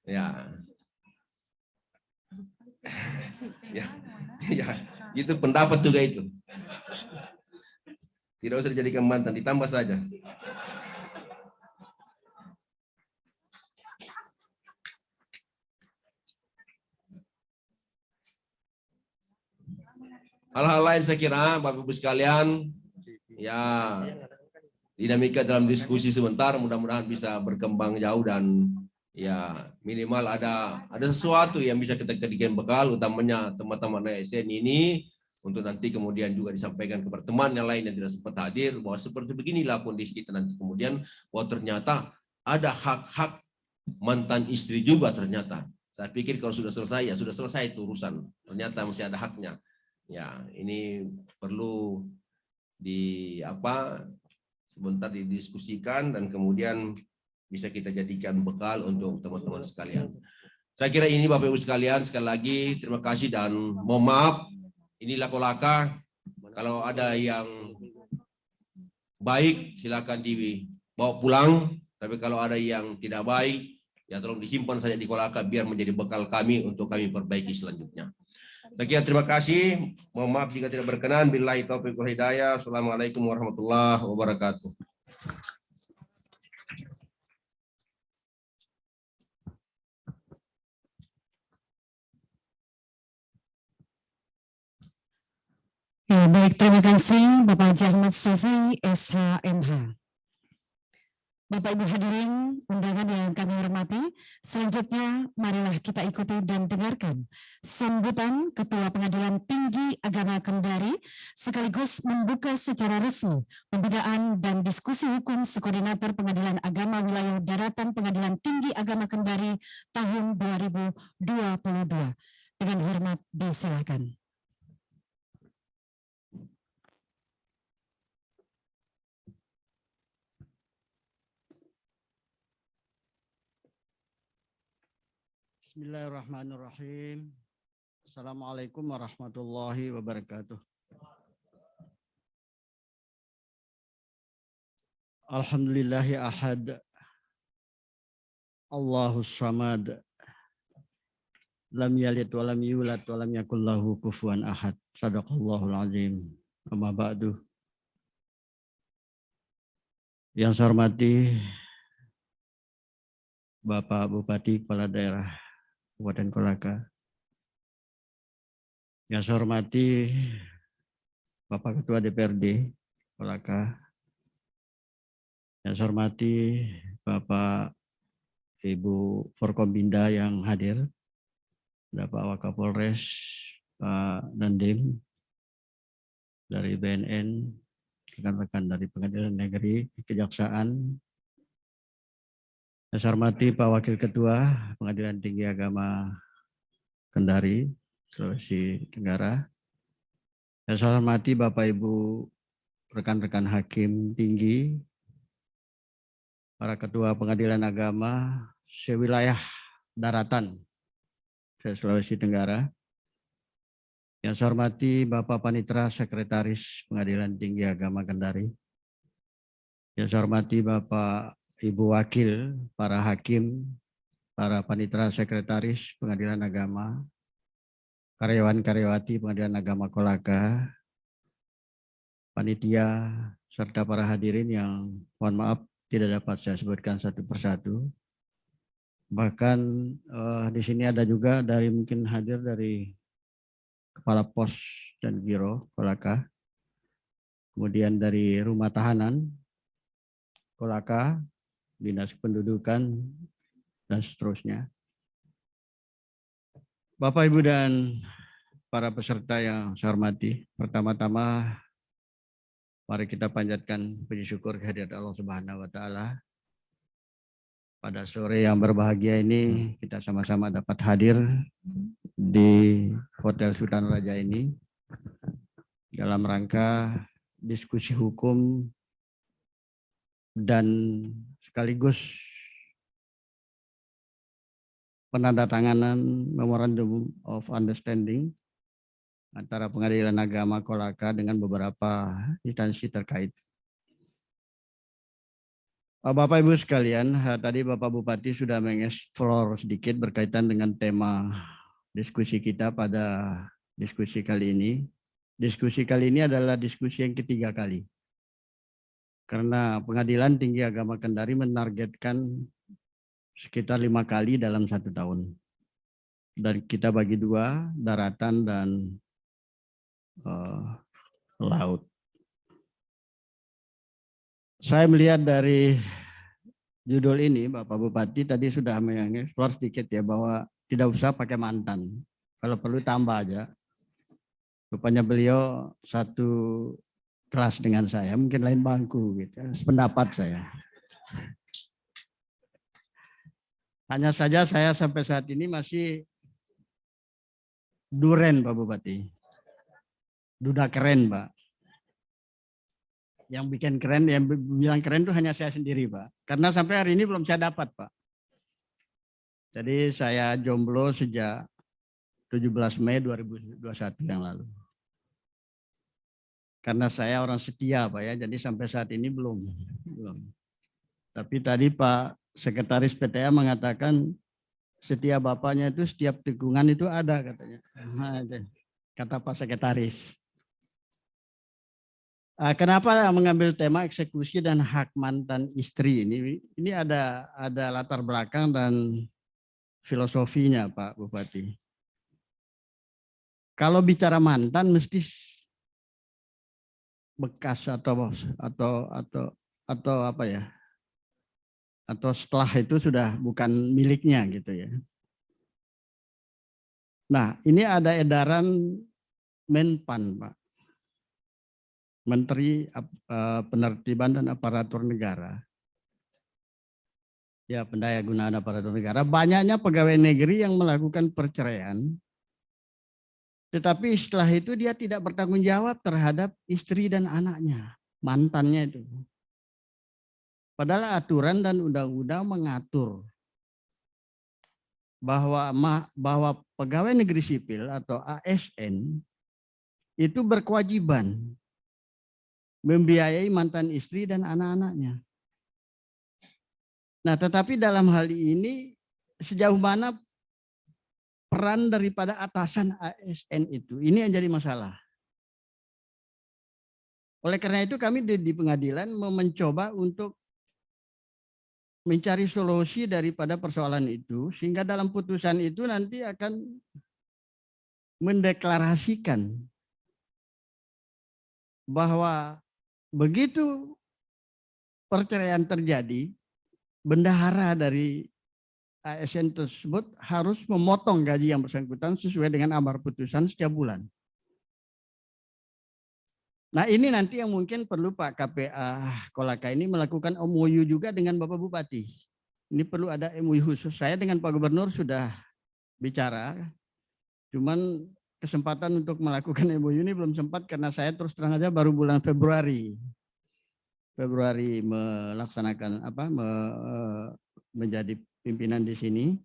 Ya. Ya, itu pendapat juga itu. Tidak usah dijadikan mantan, ditambah saja. Hal-hal lain saya kira Bapak Ibu sekalian, ya dinamika dalam diskusi sebentar mudah-mudahan bisa berkembang jauh dan ya minimal ada sesuatu yang bisa kita jadikan bekal, utamanya teman-teman ASN ini untuk nanti kemudian juga disampaikan kepada teman yang lain yang tidak sempat hadir bahwa seperti beginilah kondisi kita nanti kemudian bahwa ternyata ada hak-hak mantan istri juga ternyata. Saya pikir kalau sudah selesai ya sudah selesai itu urusan, ternyata masih ada haknya. Ya, ini perlu sebentar didiskusikan dan kemudian bisa kita jadikan bekal untuk teman-teman sekalian. Saya kira ini Bapak Ibu sekalian, sekali lagi terima kasih dan mohon maaf, inilah Kolaka. Kalau ada yang baik silakan dibawa pulang, tapi kalau ada yang tidak baik ya tolong disimpan saja di Kolaka biar menjadi bekal kami untuk kami perbaiki selanjutnya. Sekian, terima kasih. Mohon maaf jika tidak berkenan. Billahi taufiq wal hidayah. Assalamualaikum warahmatullahi wabarakatuh. Ya, baik, terima kasih Bapak Haji Ahmad Safi, SHMH. Bapak Ibu hadirin undangan yang kami hormati, selanjutnya marilah kita ikuti dan dengarkan sambutan Ketua Pengadilan Tinggi Agama Kendari sekaligus membuka secara resmi pembinaan dan diskusi hukum sekoordinator Pengadilan Agama Wilayah Daratan Pengadilan Tinggi Agama Kendari tahun 2022. Dengan hormat disilakan. Bismillahirrahmanirrahim. Assalamualaikum warahmatullahi wabarakatuh. Alhamdulillahi ahad. Allahus samad. Lam yalid wa lam yulad wa lam yakul lahu kufuwan ahad. Shadaqallahul azim. Amma ba'du. Yang saya hormati Bapak Bupati Kepala Daerah Kabupaten Kolaka. Yang saya hormati Bapak Ketua DPRD Kolaka. Yang saya hormati Bapak Ibu Forkombinda yang hadir, Bapak Wakapolres, Pak Dandim dari BNN, rekan-rekan dari Pengadilan Negeri, Kejaksaan. Saya hormati Pak Wakil Ketua Pengadilan Tinggi Agama Kendari, Sulawesi Tenggara. Saya hormati Bapak Ibu rekan-rekan hakim tinggi, para ketua Pengadilan Agama sewilayah daratan Sulawesi Tenggara. Yang saya hormati Bapak Panitra Sekretaris Pengadilan Tinggi Agama Kendari. Yang saya hormati Bapak Ibu Wakil, para hakim para panitera sekretaris Pengadilan Agama, karyawan-karyawati Pengadilan Agama Kolaka, panitia, serta para hadirin yang mohon maaf tidak dapat saya sebutkan satu persatu. Bahkan di sini ada juga dari mungkin hadir dari Kepala Pos dan Giro Kolaka, kemudian dari Rumah Tahanan Kolaka, Dinas Pendudukan, dan seterusnya. Bapak, Ibu, dan para peserta yang saya hormati, pertama-tama mari kita panjatkan puji syukur kehadirat Allah Subhanahu wa Ta'ala. Pada sore yang berbahagia ini kita sama-sama dapat hadir di Hotel Sultan Raja ini dalam rangka diskusi hukum dan sekaligus penandatanganan Memorandum of Understanding antara Pengadilan Agama Kolaka dengan beberapa instansi terkait. Bapak Ibu sekalian, tadi Bapak Bupati sudah mengeksplor sedikit berkaitan dengan tema diskusi kita pada diskusi kali ini. Diskusi kali ini adalah diskusi yang ketiga kali. Karena Pengadilan Tinggi Agama Kendari menargetkan sekitar 5 kali dalam 1 tahun. Dan kita bagi 2, daratan dan laut. Saya melihat dari judul ini, Bapak Bupati tadi sudah mengeksplor sedikit ya, bahwa tidak usah pakai mantan. Kalau perlu tambah aja. Rupanya beliau satu kelas dengan saya, mungkin lain bangku gitu, sependapat saya. Hanya saja saya sampai saat ini masih duren, Pak Bupati. Duda keren, Pak. Yang bikin keren, yang bilang keren itu hanya saya sendiri, Pak. Karena sampai hari ini belum saya dapat, Pak. Jadi saya jomblo sejak 17 Mei 2021 yang lalu. Karena saya orang setia, Pak ya, jadi sampai saat ini belum. Tapi tadi Pak Sekretaris PTA mengatakan setia bapaknya itu setiap tikungan itu ada katanya. Nah, kata Pak Sekretaris. Kenapa mengambil tema eksekusi dan hak mantan istri ini? Ini ada latar belakang dan filosofinya, Pak Bupati. Kalau bicara mantan mesti bekas atau apa ya? Atau setelah itu sudah bukan miliknya gitu ya. Nah, ini ada edaran Menpan, Pak. Menteri Penertiban dan Aparatur Negara. Ya, Pendayagunaan Aparatur Negara. Banyaknya pegawai negeri yang melakukan perceraian. Tetapi setelah itu dia tidak bertanggung jawab terhadap istri dan anaknya, mantannya itu. Padahal aturan dan undang-undang mengatur bahwa pegawai negeri sipil atau ASN itu berkewajiban membiayai mantan istri dan anak-anaknya. Nah, tetapi dalam hal ini sejauh mana peran daripada atasan ASN itu, ini yang jadi masalah. Oleh karena itu kami di pengadilan mencoba untuk mencari solusi daripada persoalan itu, sehingga dalam putusan itu nanti akan mendeklarasikan bahwa begitu perceraian terjadi, bendahara dari ASN tersebut harus memotong gaji yang bersangkutan sesuai dengan amar putusan setiap bulan. Nah, ini nanti yang mungkin perlu Pak KPA Kolaka ini melakukan MOU juga dengan Bapak Bupati. Ini perlu ada MOU khusus. Saya dengan Pak Gubernur sudah bicara, cuman kesempatan untuk melakukan MOU ini belum sempat karena saya terus terang aja baru bulan Februari melaksanakan menjadi pimpinan di sini.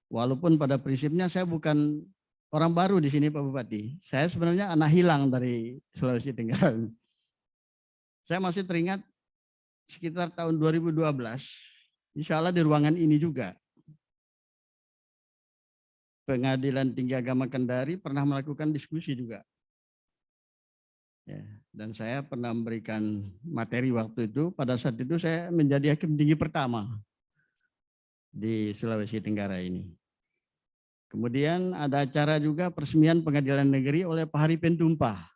Walaupun pada prinsipnya saya bukan orang baru di sini Pak Bupati. Saya sebenarnya anak hilang dari Sulawesi Tenggara. Saya masih teringat sekitar tahun 2012, insya Allah di ruangan ini juga. Pengadilan Tinggi Agama Kendari pernah melakukan diskusi juga. Ya, dan saya pernah memberikan materi waktu itu. Pada saat itu saya menjadi hakim tinggi pertama di Sulawesi Tenggara ini. Kemudian ada acara juga peresmian pengadilan negeri oleh Pak Hari Pentumpah.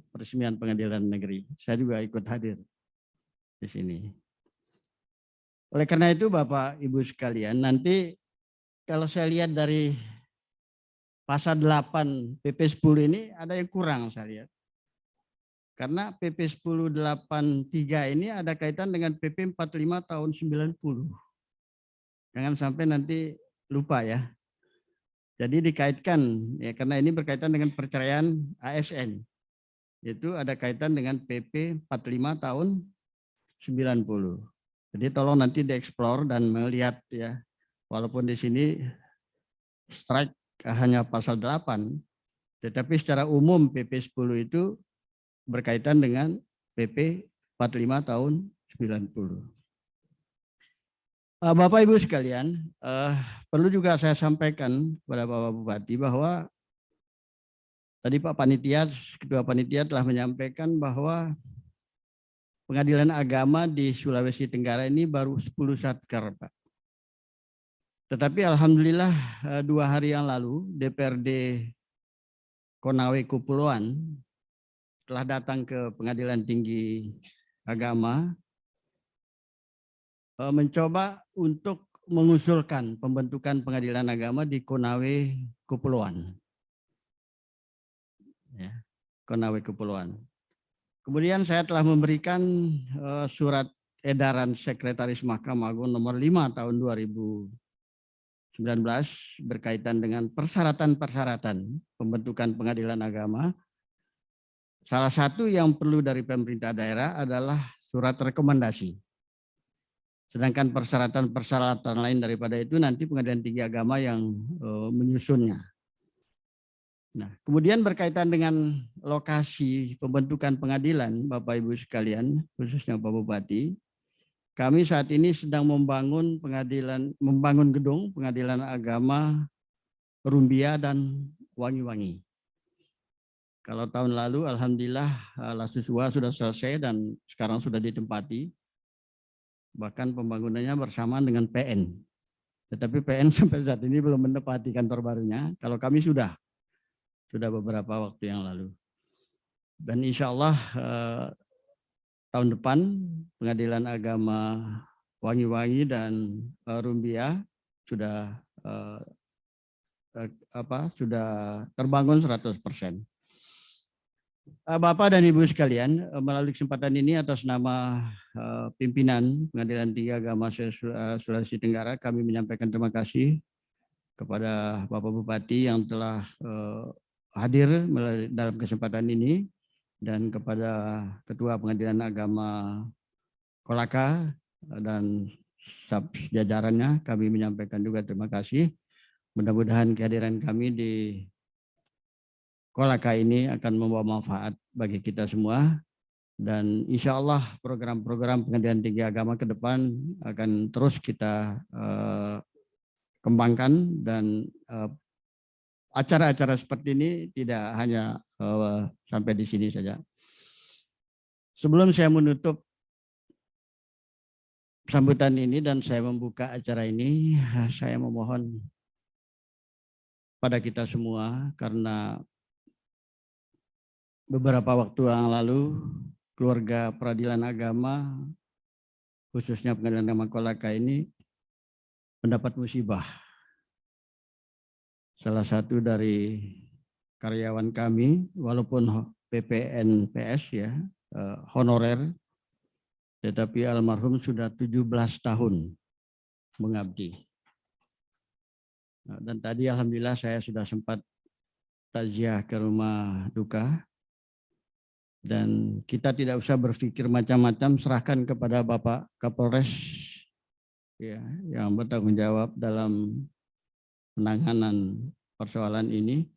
Peresmian pengadilan negeri. Saya juga ikut hadir di sini. Oleh karena itu Bapak Ibu sekalian, nanti kalau saya lihat dari pasal 8 PP 10 ini ada yang kurang saya lihat. Karena PP 1083 ini ada kaitan dengan PP 45 tahun 90. Jangan sampai nanti lupa ya. Jadi dikaitkan ya, karena ini berkaitan dengan perceraian ASN. Itu ada kaitan dengan PP 45 tahun 90. Jadi tolong nanti dieksplor dan melihat ya. Walaupun di sini strike hanya pasal 8, tetapi secara umum PP 10 itu berkaitan dengan PP 45 tahun 90. Bapak Ibu sekalian, perlu juga saya sampaikan kepada Bapak Bupati bahwa tadi Pak Panitia, Ketua Panitia telah menyampaikan bahwa pengadilan agama di Sulawesi Tenggara ini baru 10 satker, Pak. Tetapi alhamdulillah 2 hari yang lalu DPRD Konawe Kepulauan telah datang ke Pengadilan Tinggi Agama mencoba untuk mengusulkan pembentukan pengadilan agama di Konawe Kepulauan. Ya, Konawe Kepulauan. Kemudian saya telah memberikan surat edaran Sekretaris Mahkamah Agung nomor 5 tahun 2019 berkaitan dengan persyaratan-persyaratan pembentukan pengadilan agama. Salah satu yang perlu dari pemerintah daerah adalah surat rekomendasi. Sedangkan persyaratan-persyaratan lain daripada itu nanti Pengadilan Tinggi Agama yang menyusunnya. Nah, kemudian berkaitan dengan lokasi pembentukan pengadilan, Bapak Ibu sekalian, khususnya Pak Bupati, kami saat ini sedang membangun gedung Pengadilan Agama Rumbia dan Wangi-Wangi. Kalau tahun lalu, alhamdulillah Lasusua sudah selesai dan sekarang sudah ditempati. Bahkan pembangunannya bersamaan dengan PN. Tetapi PN sampai saat ini belum menempati kantor barunya. Kalau kami sudah beberapa waktu yang lalu. Dan insya Allah tahun depan Pengadilan Agama Wangi-Wangi dan Rumbia sudah terbangun 100%. Bapak dan Ibu sekalian, melalui kesempatan ini atas nama pimpinan Pengadilan Tinggi Agama Sulawesi Tenggara, kami menyampaikan terima kasih kepada Bapak Bupati yang telah hadir dalam kesempatan ini dan kepada Ketua Pengadilan Agama Kolaka dan staf jajarannya, kami menyampaikan juga terima kasih. Mudah-mudahan kehadiran kami di Kolaka ini akan membawa manfaat bagi kita semua dan insya Allah program-program Pengadilan Tinggi Agama ke depan akan terus kita kembangkan dan acara-acara seperti ini tidak hanya sampai di sini saja. Sebelum saya menutup sambutan ini dan saya membuka acara ini, saya memohon pada kita semua karena beberapa waktu yang lalu keluarga peradilan agama khususnya Pengadilan Agama Kolaka ini mendapat musibah. Salah satu dari karyawan kami walaupun PPNPS ya honorer, tetapi almarhum sudah 17 tahun mengabdi. Dan tadi alhamdulillah saya sudah sempat takziah ke rumah duka. Dan kita tidak usah berpikir macam-macam, serahkan kepada Bapak Kapolres ya, yang bertanggung jawab dalam penanganan persoalan ini.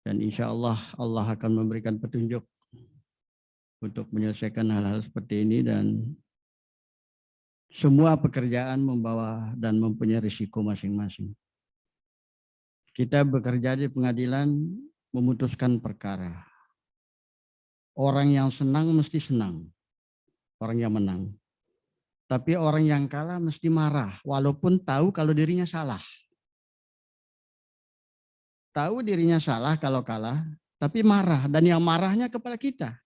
Dan insya Allah akan memberikan petunjuk untuk menyelesaikan hal-hal seperti ini dan semua pekerjaan membawa dan mempunyai risiko masing-masing. Kita bekerja di pengadilan memutuskan perkara. Orang yang senang mesti senang, orang yang menang. Tapi orang yang kalah mesti marah, walaupun tahu kalau dirinya salah. Tahu dirinya salah kalau kalah, tapi marah. Dan yang marahnya kepada kita.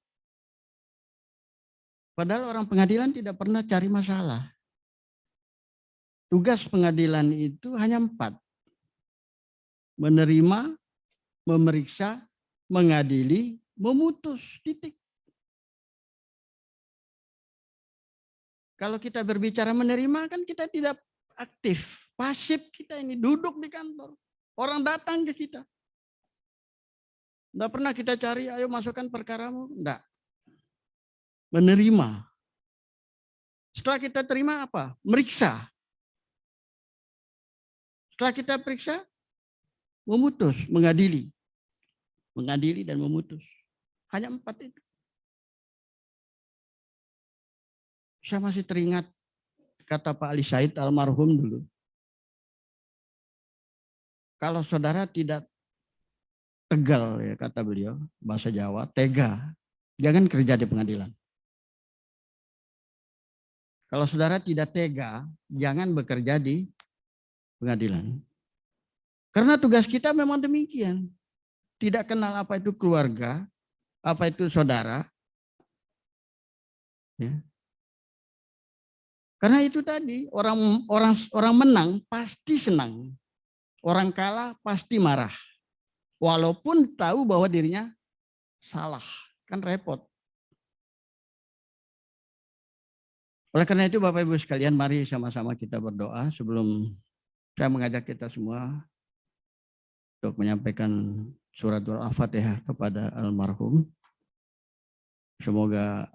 Padahal orang pengadilan tidak pernah cari masalah. Tugas pengadilan itu hanya 4. Menerima, memeriksa, mengadili, memutus, titik. Kalau kita berbicara menerima kan kita tidak aktif, pasif kita ini duduk di kantor. Orang datang ke kita. Enggak pernah kita cari, ayo masukkan perkaramu, enggak. Menerima. Setelah kita terima apa? Meriksa. Setelah kita periksa, memutus, mengadili. Mengadili dan memutus. Hanya 4 itu. Saya masih teringat kata Pak Ali Said almarhum dulu. Kalau saudara tidak tegal, ya kata beliau, bahasa Jawa, tega, jangan kerja di pengadilan. Kalau saudara tidak tega, jangan bekerja di pengadilan. Karena tugas kita memang demikian. Tidak kenal apa itu keluarga, apa itu saudara. Ya. Karena itu tadi orang menang pasti senang, orang kalah pasti marah, walaupun tahu bahwa dirinya salah, kan repot. Oleh karena itu Bapak Ibu sekalian, mari sama-sama kita berdoa sebelum saya mengajak kita semua untuk menyampaikan surat Al-Fatihah kepada almarhum. Semoga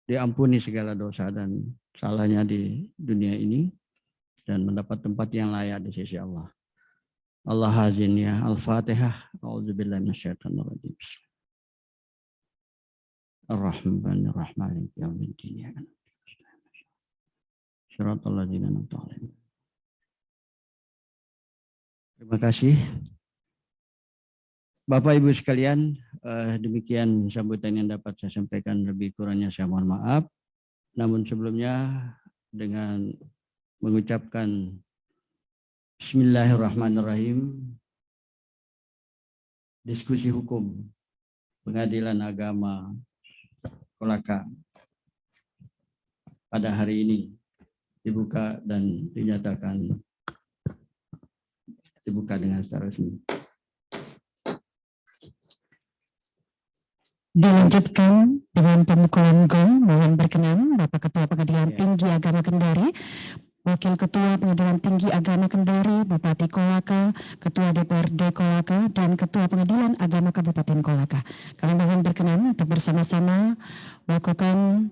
diampuni segala dosa dan salahnya di dunia ini dan mendapat tempat yang layak di sisi Allah. Allah hazin ya. Al-Fatihah. A'udzubillahi minasyaitonir rajim. Ar-Rahmanir Rahim. Maliki yaumiddin. Shiratal ladzina an'amta 'alaihim. Terima kasih. Bapak Ibu sekalian, demikian sambutan yang dapat saya sampaikan, lebih kurangnya saya mohon maaf. Namun sebelumnya dengan mengucapkan Bismillahirrahmanirrahim, diskusi hukum Pengadilan Agama Kolaka pada hari ini dibuka dan dinyatakan dibuka dengan secara resmi. Dilanjutkan dengan pemukulan gong. Mohon berkenan Bapak Ketua Pengadilan Tinggi Agama Kendari, Wakil Ketua Pengadilan Tinggi Agama Kendari, Bupati Kolaka, Ketua DPRD Kolaka, dan Ketua Pengadilan Agama Kabupaten Kolaka. Kami mohon berkenan untuk bersama-sama melakukan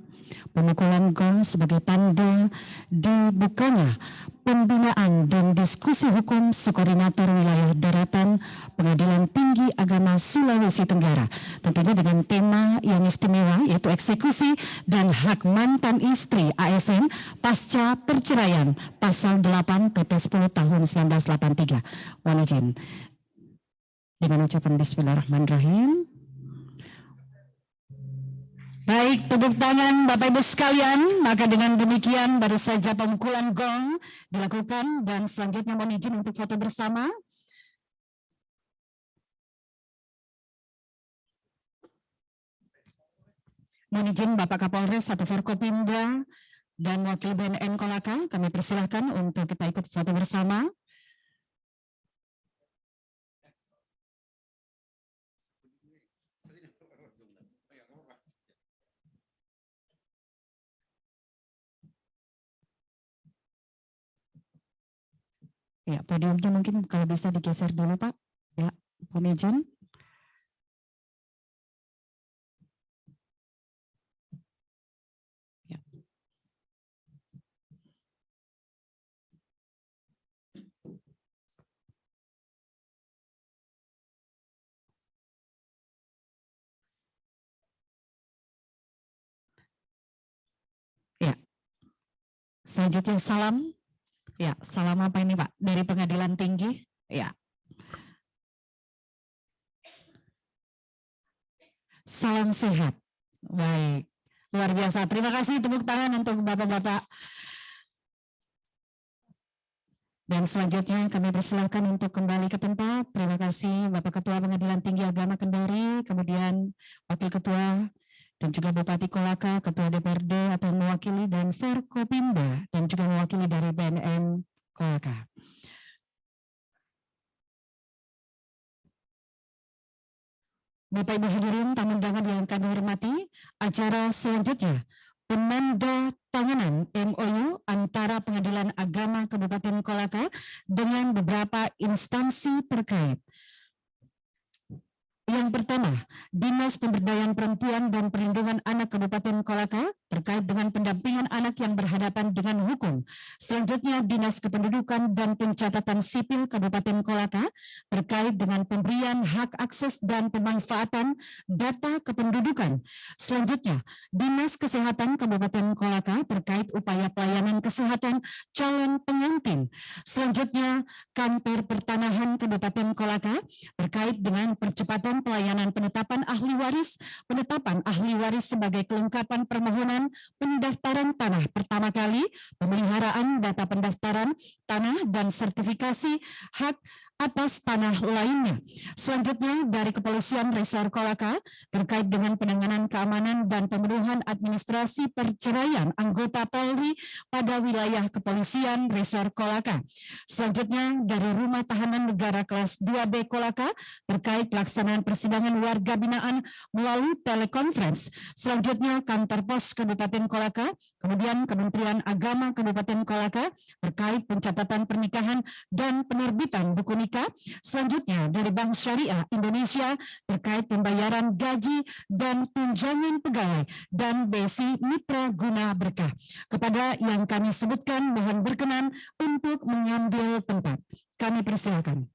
pemukulan gong sebagai tanda dibukanya pembinaan dan diskusi hukum Sekoordinator Wilayah Daratan Pengadilan Tinggi Agama Sulawesi Tenggara. Tentunya dengan tema yang istimewa yaitu eksekusi dan hak mantan istri ASN pasca perceraian pasal 8 PP 10 tahun 1983. Mohon izin. Dengan ucapan Bismillahirrahmanirrahim. Baik, tepuk tangan Bapak Ibu sekalian. Maka dengan demikian baru saja pemukulan gong dilakukan dan selanjutnya mohon izin untuk foto bersama. Mohon izin Bapak Kapolres atau Forkopimda dan Wakil BNN Kolaka, kami persilahkan untuk kita ikut foto bersama. Ya, podiumnya mungkin kalau bisa digeser dulu Pak. Ya, mohon izin. Ya. Ya. Selanjutnya salam. Ya, salam apa ini Pak? Dari Pengadilan Tinggi. Ya, Salam sehat. Baik, luar biasa. Terima kasih, tepuk tangan untuk Bapak-Bapak. Dan selanjutnya kami persilahkan untuk kembali ke tempat. Terima kasih Bapak Ketua Pengadilan Tinggi Agama Kendari, kemudian Wakil Ketua dan juga Bupati Kolaka, Ketua DPRD atau mewakili, dan Forkopimda dan juga mewakili dari BNN Kolaka. Bapak Ibu hadirin tamu undangan yang kami hormati, acara selanjutnya penandatanganan MOU antara Pengadilan Agama Kabupaten Kolaka dengan beberapa instansi terkait. Yang pertama, Dinas Pemberdayaan Perempuan dan Perlindungan Anak Kabupaten Kolaka terkait dengan pendampingan anak yang berhadapan dengan hukum. Selanjutnya, Dinas Kependudukan dan Pencatatan Sipil Kabupaten Kolaka terkait dengan pemberian hak akses dan pemanfaatan data kependudukan. Selanjutnya, Dinas Kesehatan Kabupaten Kolaka terkait upaya pelayanan kesehatan calon pengantin. Selanjutnya, Kantor Pertanahan Kabupaten Kolaka terkait dengan percepatan pelayanan penetapan ahli waris sebagai kelengkapan permohonan pendaftaran tanah pertama kali, pemeliharaan data pendaftaran tanah dan sertifikasi hak atas tanah lainnya. Selanjutnya dari Kepolisian Resor Kolaka terkait dengan penanganan keamanan dan pemenuhan administrasi perceraian anggota Polri pada wilayah Kepolisian Resor Kolaka. Selanjutnya dari Rumah Tahanan Negara kelas 2B Kolaka terkait pelaksanaan persidangan warga binaan melalui telekonferensi. Selanjutnya Kantor Pos Kabupaten Kolaka, kemudian Kementerian Agama Kabupaten Kolaka terkait pencatatan pernikahan dan penerbitan buku nikah. Selanjutnya dari Bank Syariah Indonesia terkait pembayaran gaji dan tunjangan pegawai dan BSI Mitra Guna Berkah. Kepada yang kami sebutkan mohon berkenan untuk mengambil tempat. Kami persilakan.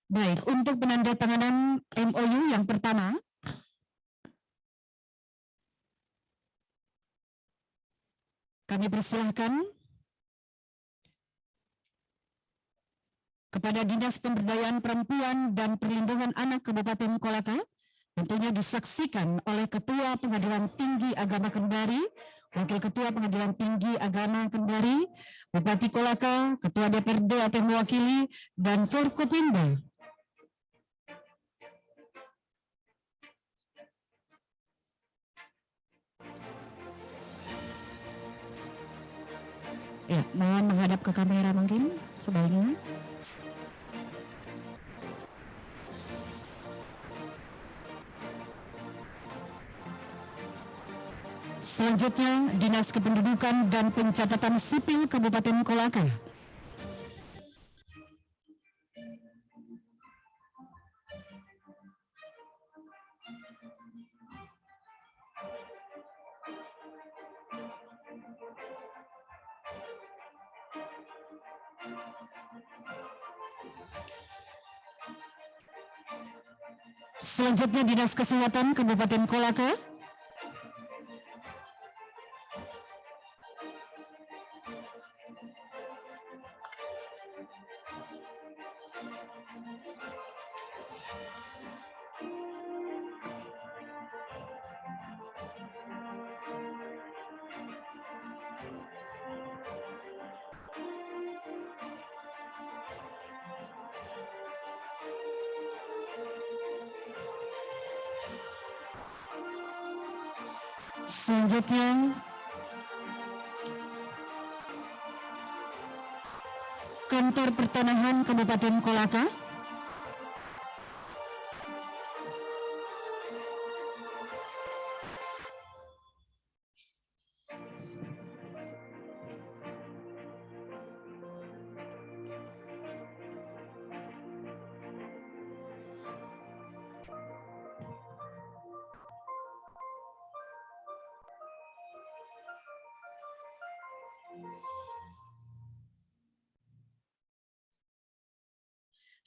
Baik, untuk penandatanganan MOU yang pertama, kami persilahkan kepada Dinas Pemberdayaan Perempuan dan Perlindungan Anak Kabupaten Kolaka, tentunya disaksikan oleh Ketua Pengadilan Tinggi Agama Kendari, Wakil Ketua Pengadilan Tinggi Agama Kendari, Bupati Kolaka, Ketua DPRD atau mewakili, dan Forkopimda. Ya, mohon menghadap ke kamera mungkin sebaiknya. Selanjutnya, Dinas Kependudukan dan Pencatatan Sipil Kabupaten Kolaka. Selanjutnya Dinas Kesehatan Kabupaten Kolaka. Selanjutnya Kantor Pertanahan Kabupaten Kolaka.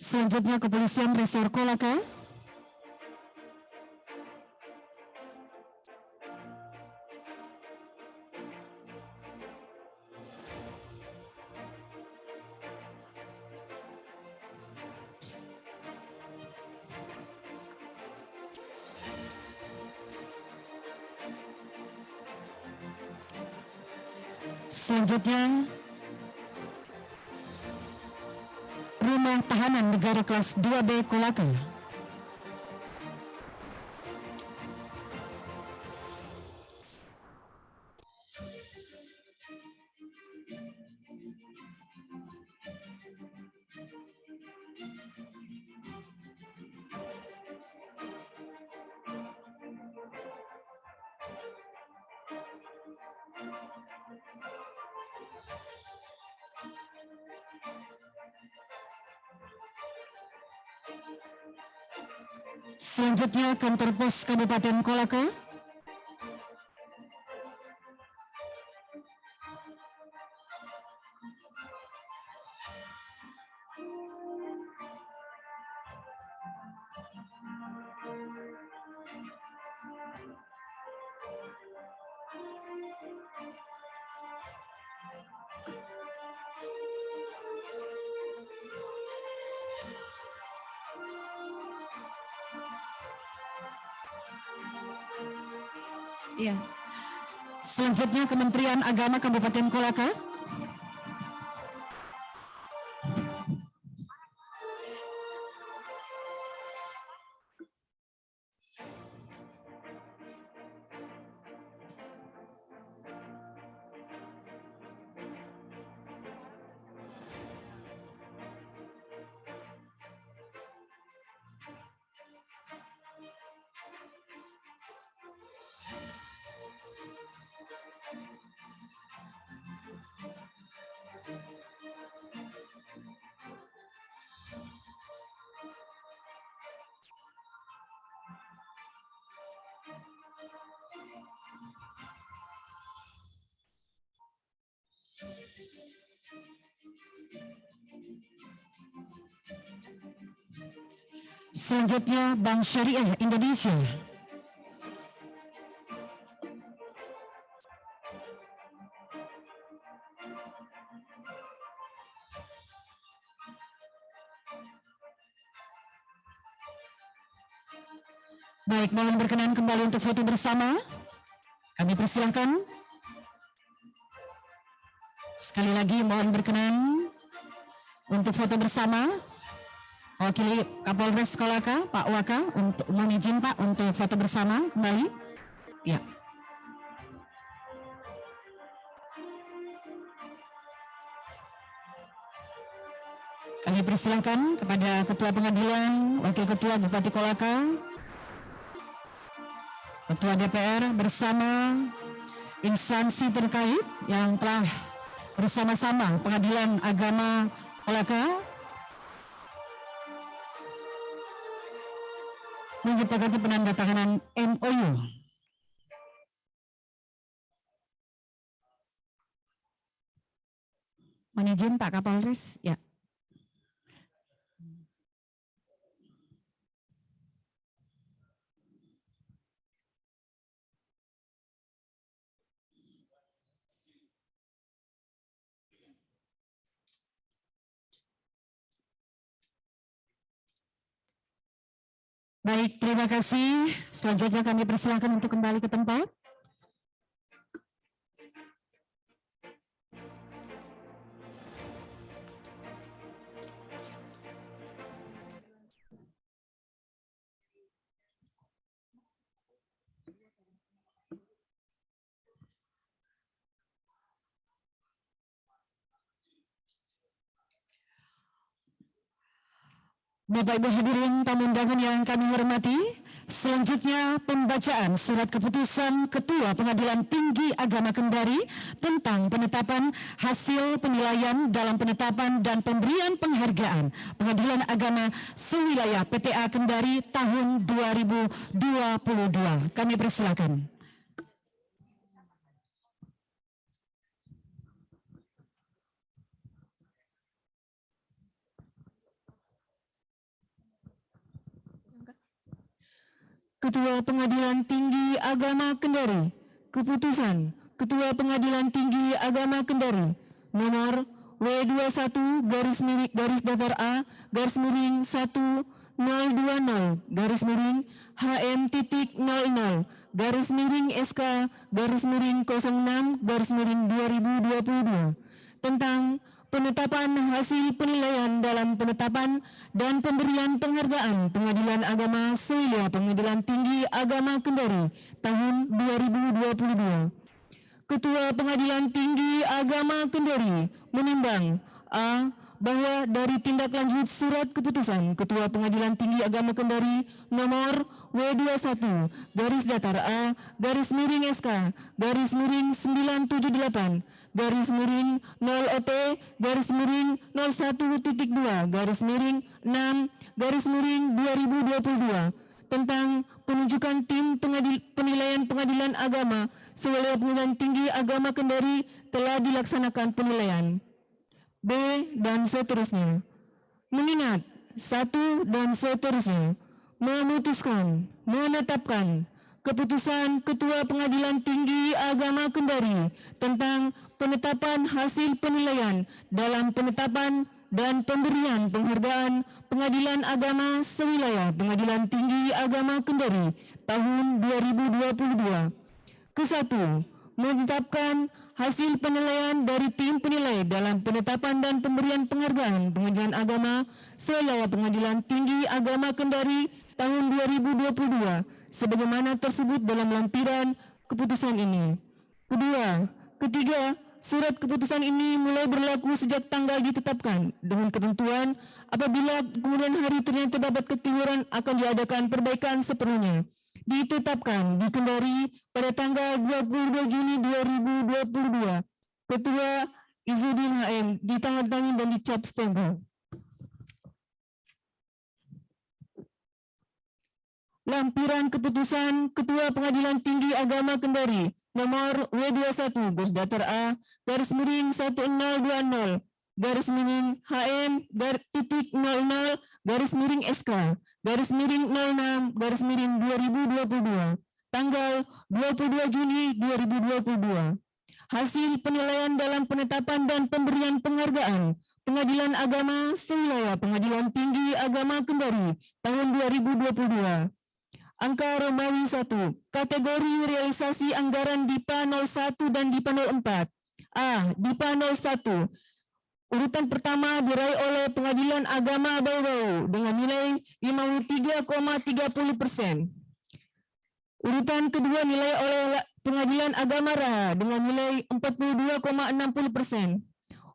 Selanjutnya Kepolisian Resor Kolaka. Selanjutnya, Rumah Tahanan Negara Kelas 2B Kolaka. Selanjutnya, Kantor Pos Kabupaten Kolaka. Iya. Selanjutnya Kementerian Agama Kabupaten Kolaka. Selanjutnya Bank Syariah Indonesia. Baik, mohon berkenan kembali untuk foto bersama. Kami persilahkan. Sekali lagi mohon berkenan untuk foto bersama. Wakili Kapolres Kolaka, Pak Waka, untuk mohon izin Pak untuk foto bersama kembali. Ya. Kami persilahkan kepada Ketua Pengadilan, Wakil Ketua Bupati Kolaka, Ketua DPR bersama instansi terkait yang telah bersama-sama Pengadilan Agama Kolaka menyepakati penandatanganan MOU. Mohon izin Pak Kapolres, ya. Baik, terima kasih. Selanjutnya kami persilahkan untuk kembali ke tempat. Bapak Ibu hadirin tamu undangan yang kami hormati, selanjutnya pembacaan surat keputusan Ketua Pengadilan Tinggi Agama Kendari tentang penetapan hasil penilaian dalam penetapan dan pemberian penghargaan Pengadilan Agama sewilayah PTA Kendari tahun 2022. Kami persilakan. Ketua Pengadilan Tinggi Agama Kendari, keputusan Ketua Pengadilan Tinggi Agama Kendari nomor W21-A-1020-HM.00 2/06/2022 tentang penetapan hasil penilaian dalam penetapan dan pemberian penghargaan Pengadilan Agama sewilayah Pengadilan Tinggi Agama Kendari tahun 2022. Ketua Pengadilan Tinggi Agama Kendari menimbang A. Bahwa dari tindak lanjut surat keputusan Ketua Pengadilan Tinggi Agama Kendari nomor W21/SK/0/01.2/6/2022 tentang penunjukan tim penilaian Pengadilan Agama sewilayah Pengadilan Tinggi Agama Kendari telah dilaksanakan penilaian. B dan seterusnya. Mengingat 1 dan seterusnya memutuskan, menetapkan keputusan Ketua Pengadilan Tinggi Agama Kendari tentang penetapan hasil penilaian dalam penetapan dan pemberian penghargaan Pengadilan Agama sewilayah Pengadilan Tinggi Agama Kendari tahun 2022. Ke-1, menetapkan hasil penilaian dari tim penilai dalam penetapan dan pemberian penghargaan Pengadilan Agama sewilayah Pengadilan Tinggi Agama Kendari tahun 2022 sebagaimana tersebut dalam lampiran keputusan ini. Kedua, ketiga, surat keputusan ini mulai berlaku sejak tanggal ditetapkan dengan ketentuan apabila kemudian hari ternyata dapat kekeliruan akan diadakan perbaikan sepenuhnya. Ditetapkan di Kendari pada tanggal 22 Juni 2022. Ketua Izzuddin HM ditandatangani dan dicap stempel. Lampiran keputusan Ketua Pengadilan Tinggi Agama Kendari nomor W21/A/1020 HM-HM/00-SK/06/2022 tanggal 22 Juni 2022. Hasil penilaian dalam penetapan dan pemberian penghargaan Pengadilan Agama sewilayah Pengadilan Tinggi Agama Kendari tahun 2022. Angka Romawi 1, kategori realisasi anggaran DIPA 01 dan DIPA 04. A. DIPA 01. Urutan pertama diraih oleh Pengadilan Agama Bau-Bau dengan nilai 53,30%. Urutan kedua nilai oleh Pengadilan Agama Raha dengan nilai 42,60%.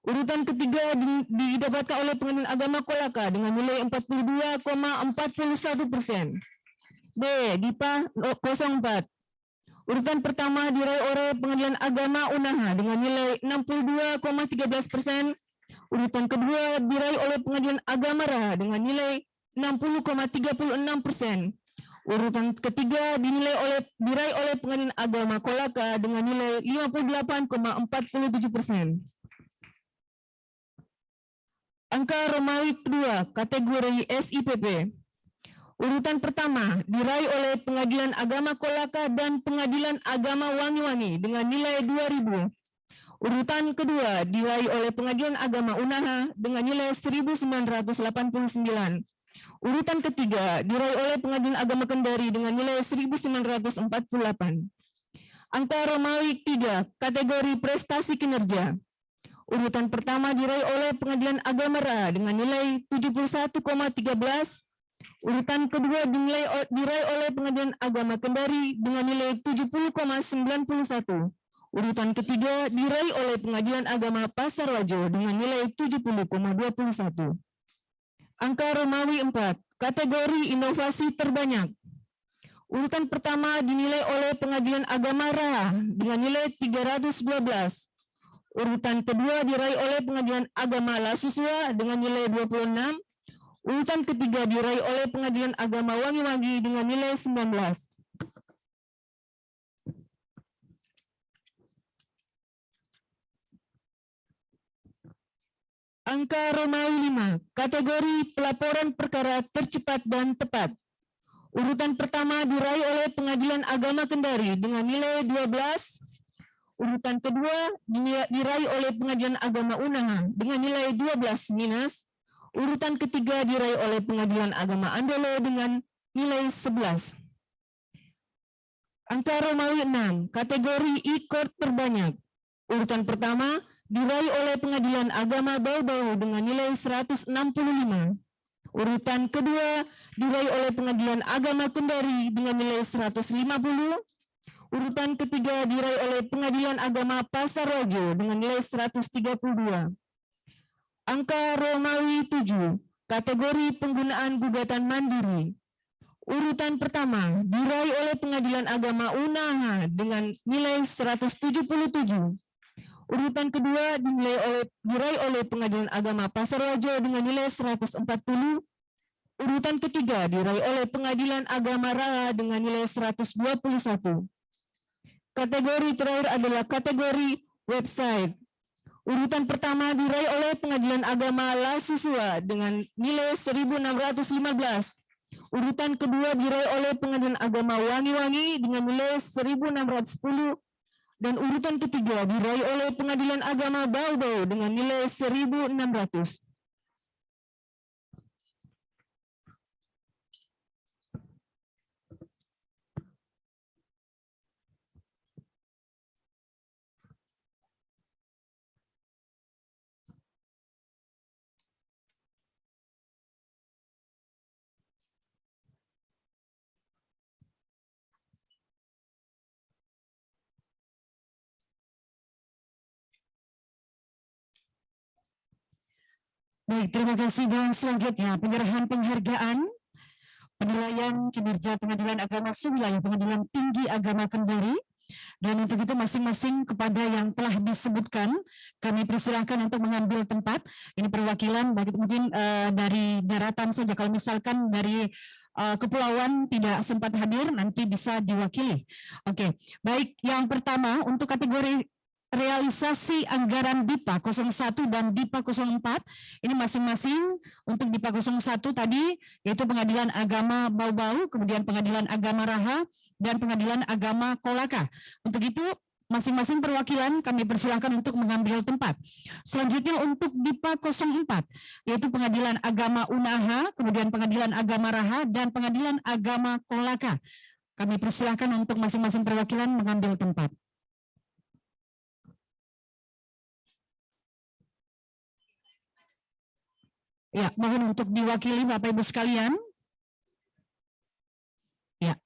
Urutan ketiga didapatkan oleh Pengadilan Agama Kolaka dengan nilai 42,41%. B. DIPA 04. Urutan pertama diraih oleh Pengadilan Agama Unaha dengan nilai 62,13%. Urutan kedua diraih oleh Pengadilan Agama Raha dengan nilai 60,36%. Urutan ketiga diraih oleh Pengadilan Agama Kolaka dengan nilai 58,47%. Angka Romawi kedua, kategori SIPP. Urutan pertama diraih oleh Pengadilan Agama Kolaka dan Pengadilan Agama Wangi-Wangi dengan nilai 2.000. Urutan kedua diraih oleh Pengadilan Agama Unaha dengan nilai 1.989. Urutan ketiga diraih oleh Pengadilan Agama Kendari dengan nilai 1.948. Angka Romawi 3, kategori prestasi kinerja. Urutan pertama diraih oleh Pengadilan Agama Raha dengan nilai 71,13. Urutan kedua diraih oleh Pengadilan Agama Kendari dengan nilai 70,91. Urutan ketiga diraih oleh Pengadilan Agama Pasar Wajo dengan nilai 70,21. Angka Romawi 4, kategori inovasi terbanyak. Urutan pertama dinilai oleh Pengadilan Agama Raha dengan nilai 312. Urutan kedua diraih oleh Pengadilan Agama Lasusua dengan nilai 26. Urutan ketiga diraih oleh Pengadilan Agama Wangi-Wangi dengan nilai 19. Angka Romawi 5, kategori pelaporan perkara tercepat dan tepat. Urutan pertama diraih oleh Pengadilan Agama Kendari dengan nilai 12. Urutan kedua diraih oleh Pengadilan Agama Unaha dengan nilai 12 minus. Urutan ketiga diraih oleh Pengadilan Agama Andolo dengan nilai 11. Angka Romawi 6, kategori e-court terbanyak. Urutan pertama diraih oleh Pengadilan Agama Bau-Bau dengan nilai 165. Urutan kedua diraih oleh Pengadilan Agama Kendari dengan nilai 150. Urutan ketiga diraih oleh Pengadilan Agama Pasar Raja dengan nilai 132. Angka Romawi 7, kategori penggunaan gugatan mandiri. Urutan pertama diraih oleh Pengadilan Agama Unaha dengan nilai 177. Urutan kedua diraih oleh Pengadilan Agama Pasar Raja dengan nilai 140. Urutan ketiga diraih oleh Pengadilan Agama Raha dengan nilai 121. Kategori terakhir adalah kategori website. Urutan pertama diraih oleh Pengadilan Agama Lasusua dengan nilai 1.615. Urutan kedua diraih oleh Pengadilan Agama Wangi-Wangi dengan nilai 1.610. Dan urutan ketiga diraih oleh Pengadilan Agama Bau-Bau dengan nilai 1.600. Baik, terima kasih. Dan selanjutnya penyerahan penghargaan penilaian kinerja Pengadilan Agama Sewilayah Pengadilan Tinggi Agama Kendari. Dan untuk itu masing-masing kepada yang telah disebutkan kami persilahkan untuk mengambil tempat. Ini perwakilan bagi mungkin dari daratan saja, kalau misalkan dari kepulauan tidak sempat hadir nanti bisa diwakili. Oke, baik, yang pertama untuk kategori realisasi anggaran DIPA 01 dan DIPA 04, ini masing-masing untuk DIPA 01 tadi yaitu Pengadilan Agama Bau-Bau, kemudian Pengadilan Agama Raha, dan Pengadilan Agama Kolaka. Untuk itu masing-masing perwakilan kami persilahkan untuk mengambil tempat. Selanjutnya untuk DIPA 04 yaitu Pengadilan Agama Unaha, kemudian Pengadilan Agama Raha, dan Pengadilan Agama Kolaka. Kami persilahkan untuk masing-masing perwakilan mengambil tempat. Ya, mohon untuk diwakili Bapak Ibu sekalian. Ya.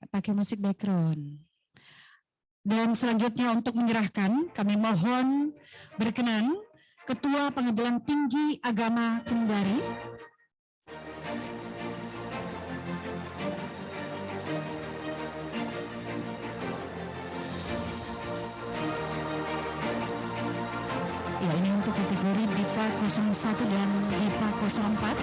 Pakai musik background. Dan selanjutnya untuk menyerahkan, kami mohon berkenan Ketua Pengadilan Tinggi Agama Kendari. Ya, ini untuk kategori DIPA 01 dan DIPA 04.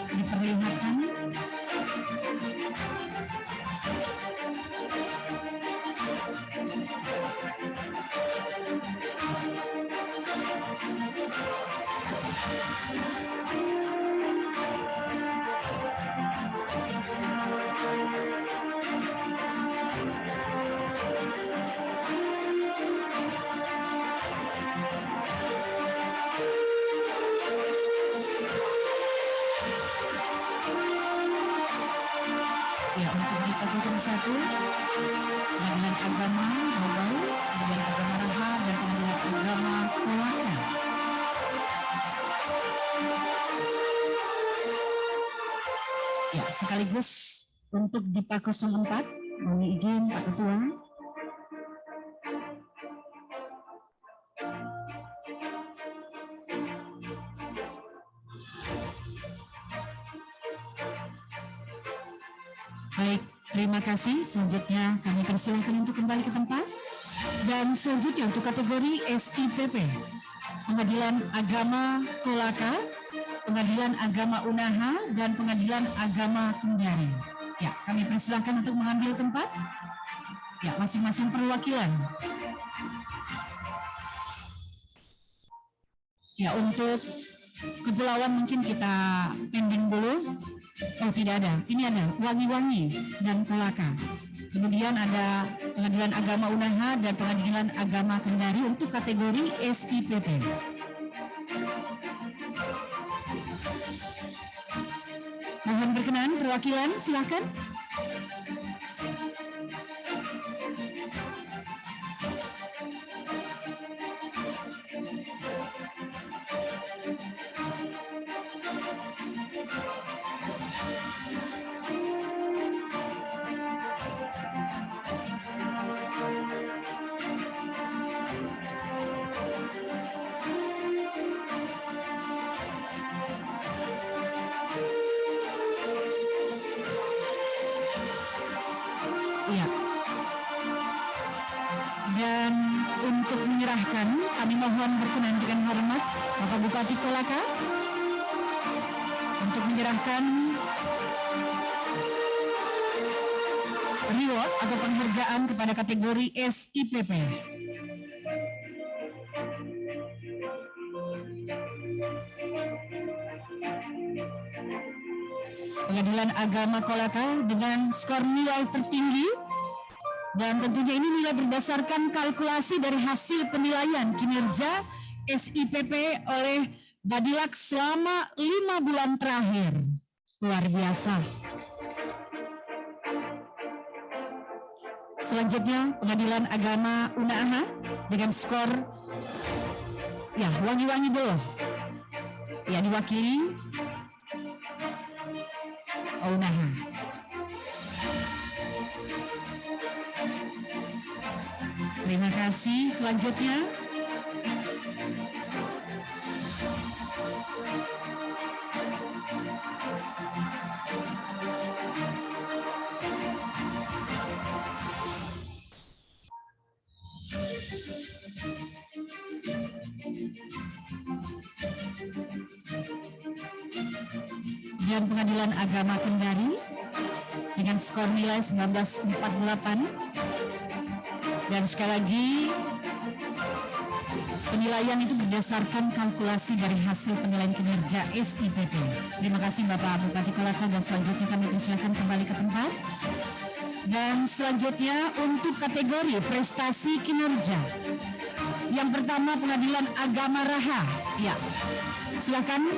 Diperlihatkan. Ya, untuk DIPA 01, Pengadilan Agama Bau-Bau, Pengadilan Agama Raha, dan Pengadilan Agama Kolaka. Ya, sekaligus untuk DIPA 04, mohon izin Pak Ketua. Baik, Terima kasih. Selanjutnya kami persilakan untuk kembali ke tempat. Dan selanjutnya untuk kategori SIPP, Pengadilan Agama Kolaka, Pengadilan Agama Unaha, dan Pengadilan Agama Kendari. Ya, kami persilakan untuk mengambil tempat. Ya, masing-masing perwakilan. Ya, untuk kepulauan mungkin kita pending dulu. Oh, tidak ada. Ini ada Wangi-Wangi dan Kolaka. Kemudian ada Pengadilan Agama Unaha dan Pengadilan Agama Kendari untuk kategori SIPP. Mohon berkenan perwakilan, silakan. Iya. Dan untuk menyerahkan, kami mohon berkenan dengan hormat Bapak Bupati Kolaka untuk menyerahkan reward atau penghargaan kepada kategori SIPP. Pengadilan Agama Kolaka dengan skor nilai tertinggi, dan tentunya ini nilai berdasarkan kalkulasi dari hasil penilaian kinerja SIPP oleh Badilak selama 5 bulan terakhir. Luar biasa. Selanjutnya Pengadilan Agama Unaha dengan skor, ya, Wangi-Wangi dulu. Ya, diwakili Unaha. Terima kasih. Selanjutnya dan Pengadilan Agama Kendari dengan skor nilai 1948. Dan sekali lagi, penilaian itu berdasarkan kalkulasi dari hasil penilaian kinerja SIPP. Terima kasih Bapak Bupati Kolaka, dan selanjutnya kami persilakan kembali ke tempat. Dan selanjutnya untuk kategori prestasi kinerja. Yang pertama Pengadilan Agama Raha. Ya, silakan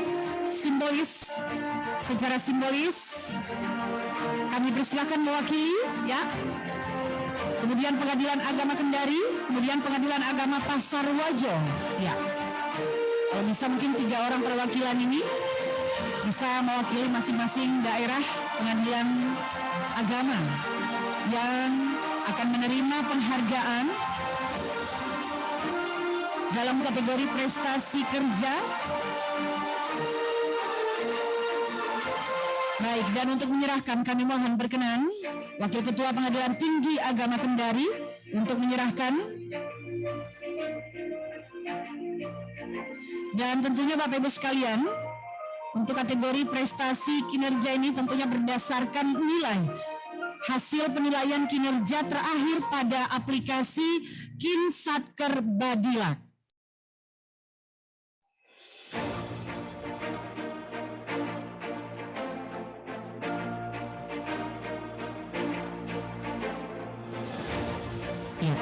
simbolis, secara simbolis kami persilakan mewakili, ya. Kemudian Pengadilan Agama Kendari, kemudian Pengadilan Agama Pasar Wajo. Ya, kalau bisa mungkin 3 orang perwakilan ini bisa mewakili masing-masing daerah pengadilan agama yang akan menerima penghargaan dalam kategori prestasi kerja. Baik, dan untuk menyerahkan kami mohon berkenan Wakil Ketua Pengadilan Tinggi Agama Kendari untuk menyerahkan. Dan tentunya Bapak Ibu sekalian, untuk kategori prestasi kinerja ini tentunya berdasarkan nilai hasil penilaian kinerja terakhir pada aplikasi Kinsatker Badilak. Ya.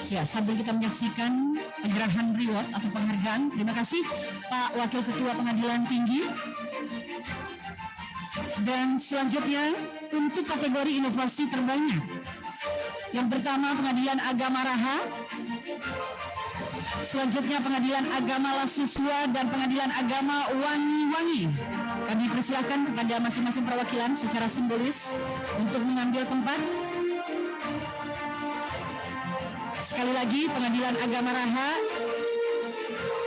Ya, sambil kita menyaksikan penyerahan reward atau penghargaan, terima kasih Pak Wakil Ketua Pengadilan Tinggi. Dan selanjutnya untuk kategori inovasi terbanyak. Yang pertama Pengadilan Agama Raha, selanjutnya Pengadilan Agama Lasusua dan Pengadilan Agama Wangi-Wangi. Kami persilakan kepada masing-masing perwakilan secara simbolis untuk mengambil tempat. Sekali lagi Pengadilan Agama Raha,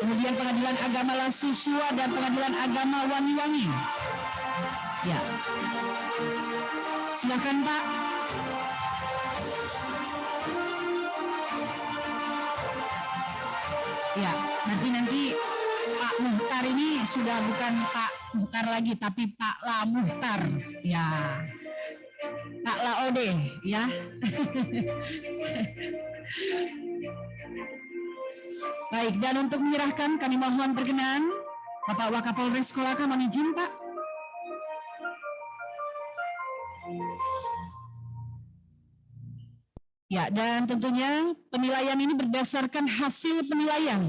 kemudian Pengadilan Agama Lasusua dan Pengadilan Agama Wangi-Wangi. Ya, silakan Pak. Ya, nanti Pak Muhtar ini sudah bukan Pak Muhtar lagi, tapi Pak La Muhtar. Ya, Pak Laode, ya. Baik, dan untuk menyerahkan kami mohon berkenan Bapak Wakapolres Kolaka, mohon izin Pak. Ya, dan tentunya penilaian ini berdasarkan hasil penilaian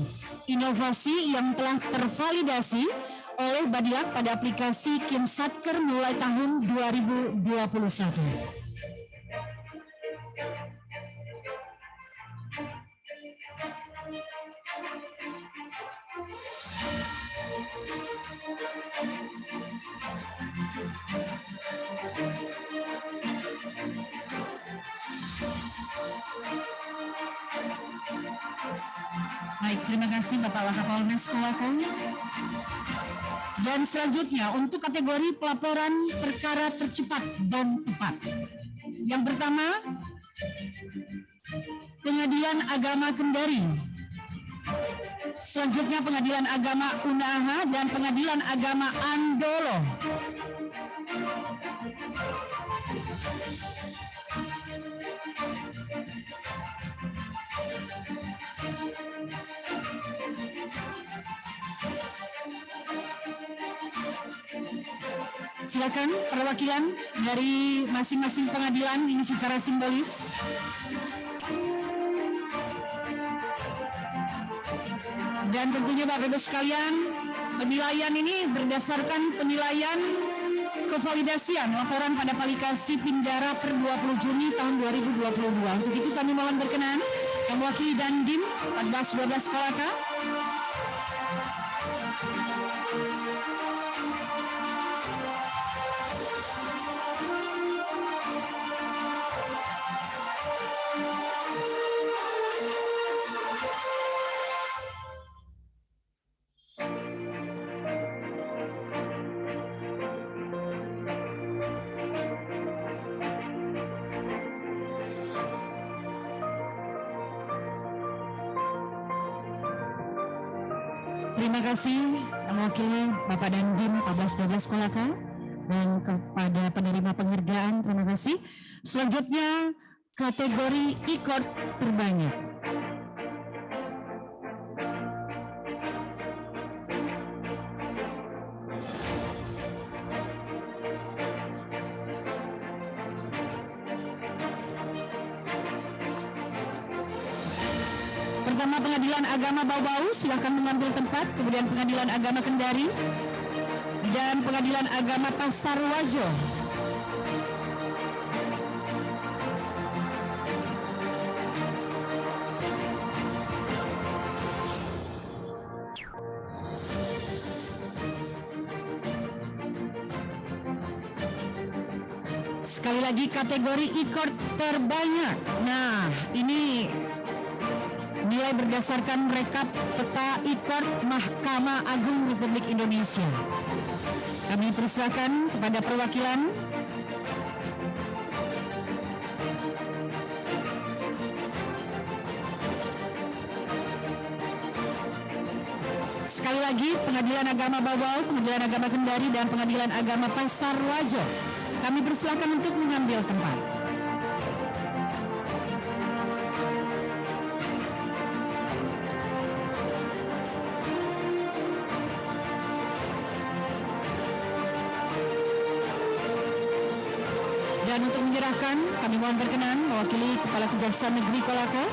inovasi yang telah tervalidasi oleh Badilak pada aplikasi Kimsatker mulai tahun 2021. Baik, terima kasih Bapak Wakapolres Kolaka. Dan selanjutnya untuk kategori pelaporan perkara tercepat dan tepat. Yang pertama, Pengadilan Agama Kendari. Selanjutnya Pengadilan Agama Unaha dan Pengadilan Agama Andolo. Silakan perwakilan dari masing-masing pengadilan ini secara simbolis. Dan tentunya Bapak Ibu sekalian, penilaian ini berdasarkan penilaian kevalidasian laporan pada aplikasi Pindara per 20 Juni tahun 2022. Untuk itu kami mohon berkenan yang mewakili Dandim 1412 Kolaka. Terima kasih mewakili Bapak Dandim 1412 Kolaka dan kepada penerima penghargaan, terima kasih. Selanjutnya kategori e-court terbanyak. Pertama Pengadilan Agama Bau-Bau, silakan mengambil tempat. Kemudian Pengadilan Agama Kendari dan Pengadilan Agama Pasar Wajo. Sekali lagi kategori e-court terbanyak. Nah, ini nilai berdasarkan rekap peta e-court Mahkamah Agung Republik Indonesia. Kami persilakan kepada perwakilan. Sekali lagi Pengadilan Agama Bau-Bau, Pengadilan Agama Kendari dan Pengadilan Agama Pasar Wajo. Kami persilakan untuk mengambil tempat. Dan untuk menyerahkan, kami mohon berkenan mewakili Kepala Kejaksaan Negeri Kolaka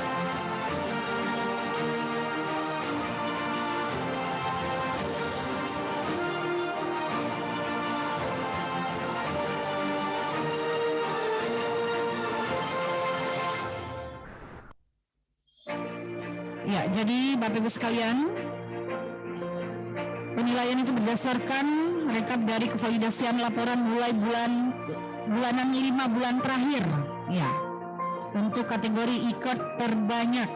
Ya, jadi Bapak Ibu sekalian, penilaian itu berdasarkan rekap dari kevalidasian laporan mulai bulanan 5 bulan terakhir. Ya, untuk kategori ikut terbanyak.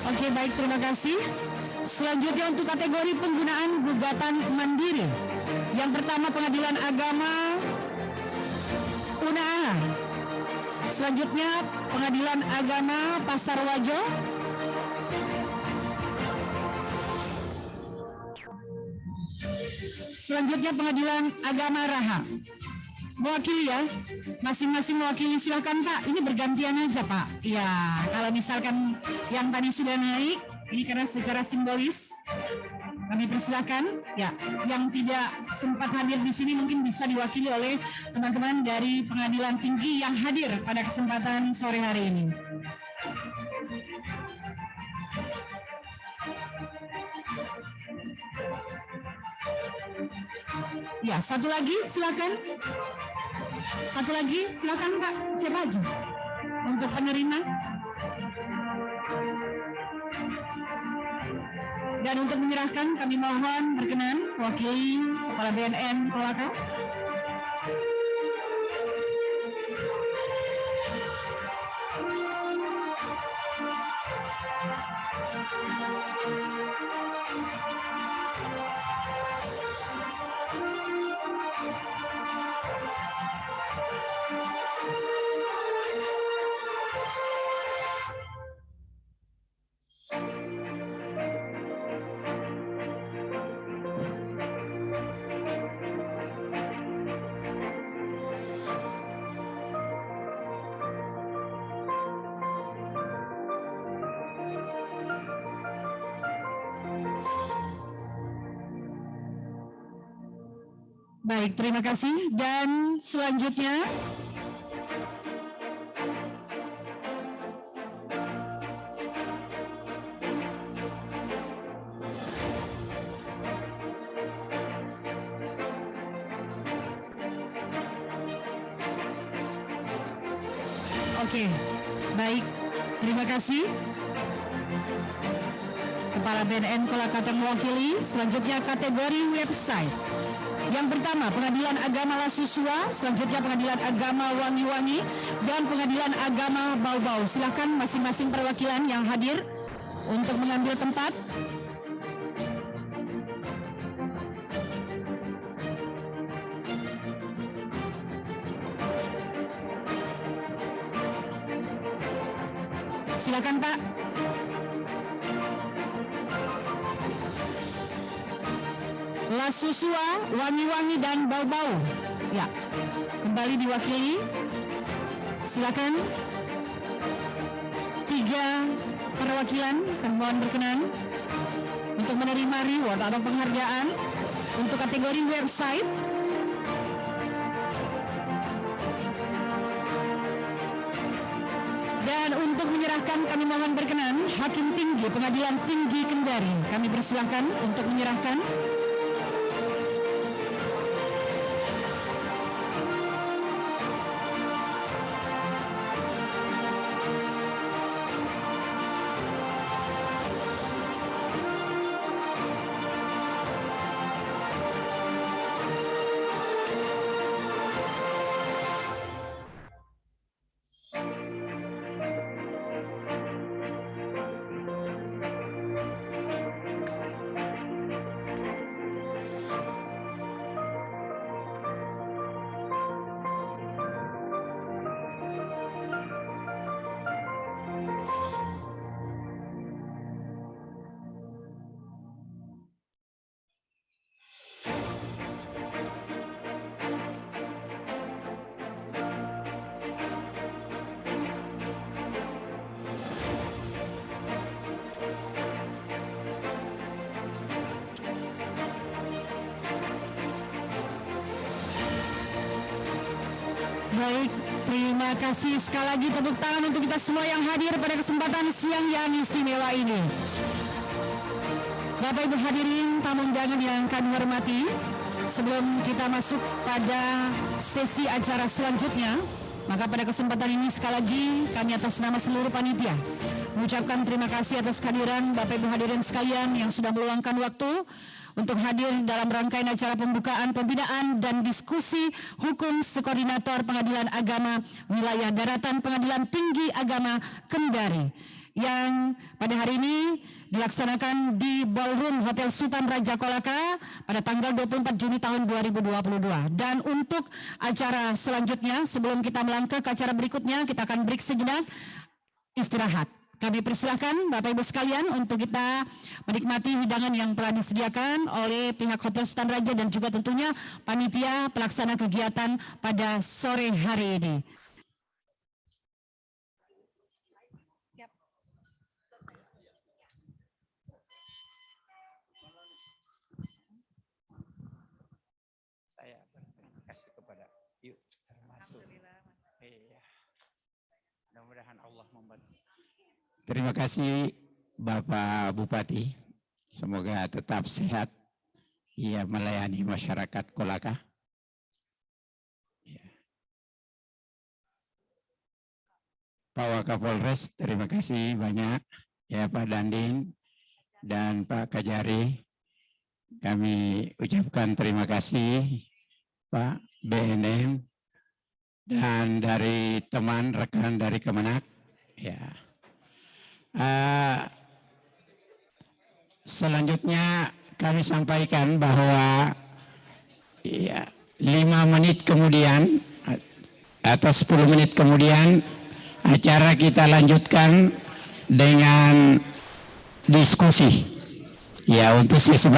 Oke, baik, terima kasih. Selanjutnya untuk kategori penggunaan gugatan mandiri. Yang pertama Pengadilan Agama Unaa. Selanjutnya Pengadilan Agama Pasar Wajo. Selanjutnya Pengadilan Agama Raha. Mewakili ya, masing-masing mewakili, silakan Pak. Ini bergantian aja Pak. Ya, kalau misalkan yang tadi sudah naik, ini karena secara simbolis kami persilakan. Ya, yang tidak sempat hadir di sini mungkin bisa diwakili oleh teman-teman dari Pengadilan Tinggi yang hadir pada kesempatan sore hari ini. Ya, satu lagi silakan. Satu lagi silakan Pak, siapa aja untuk penerima. Dan untuk menyerahkan kami mohon berkenan wakili Kepala BNN Kolaka. Baik, terima kasih. Dan selanjutnya oke, baik, terima kasih Kepala BNN Kolaka yang mewakili. Selanjutnya kategori website. Yang pertama Pengadilan Agama Lasusua, selanjutnya Pengadilan Agama Wangi-Wangi, dan Pengadilan Agama Bau-Bau. Silakan masing-masing perwakilan yang hadir untuk mengambil tempat. Silakan Pak. Lasusua, Wangi-Wangi, dan Bau-Bau. Ya, kembali diwakili. Silakan. 3 perwakilan, kami mohon berkenan untuk menerima reward atau penghargaan untuk kategori website. Dan untuk menyerahkan kami mohon berkenan Hakim Tinggi Pengadilan Tinggi Kendari. Kami persilahkan untuk menyerahkan. Baik, terima kasih sekali lagi, tepuk tangan untuk kita semua yang hadir pada kesempatan siang yang istimewa ini. Bapak Ibu hadirin tamu undangan yang kami hormati, sebelum kita masuk pada sesi acara selanjutnya, maka pada kesempatan ini sekali lagi kami atas nama seluruh panitia mengucapkan terima kasih atas kehadiran Bapak Ibu hadirin sekalian yang sudah meluangkan waktu untuk hadir dalam rangkaian acara pembukaan, pembinaan, dan diskusi hukum sekoordinator Pengadilan Agama Wilayah Daratan Pengadilan Tinggi Agama Kendari yang pada hari ini dilaksanakan di Ballroom Hotel Sultan Raja Kolaka pada tanggal 24 Juni tahun 2022. Dan untuk acara selanjutnya, sebelum kita melangkah ke acara berikutnya, kita akan break sejenak, istirahat. Kami persilahkan Bapak Ibu sekalian untuk kita menikmati hidangan yang telah disediakan oleh pihak Hotel Sultan Raja dan juga tentunya panitia pelaksana kegiatan pada sore hari ini. Saya berterima kasih kepada yuk termasuk. Iya. Mudah-mudahan Allah membantu. Terima kasih Bapak Bupati. Semoga tetap sehat. Ia melayani masyarakat Kolaka. Ya. Pak Wakapolres, terima kasih banyak ya Pak Danding dan Pak Kajari. Kami ucapkan terima kasih Pak BNM dan dari teman rekan dari Kemenak. Ya. Selanjutnya kami sampaikan bahwa ya, 5 menit kemudian atau 10 menit kemudian acara kita lanjutkan dengan diskusi. Ya, untuk sesi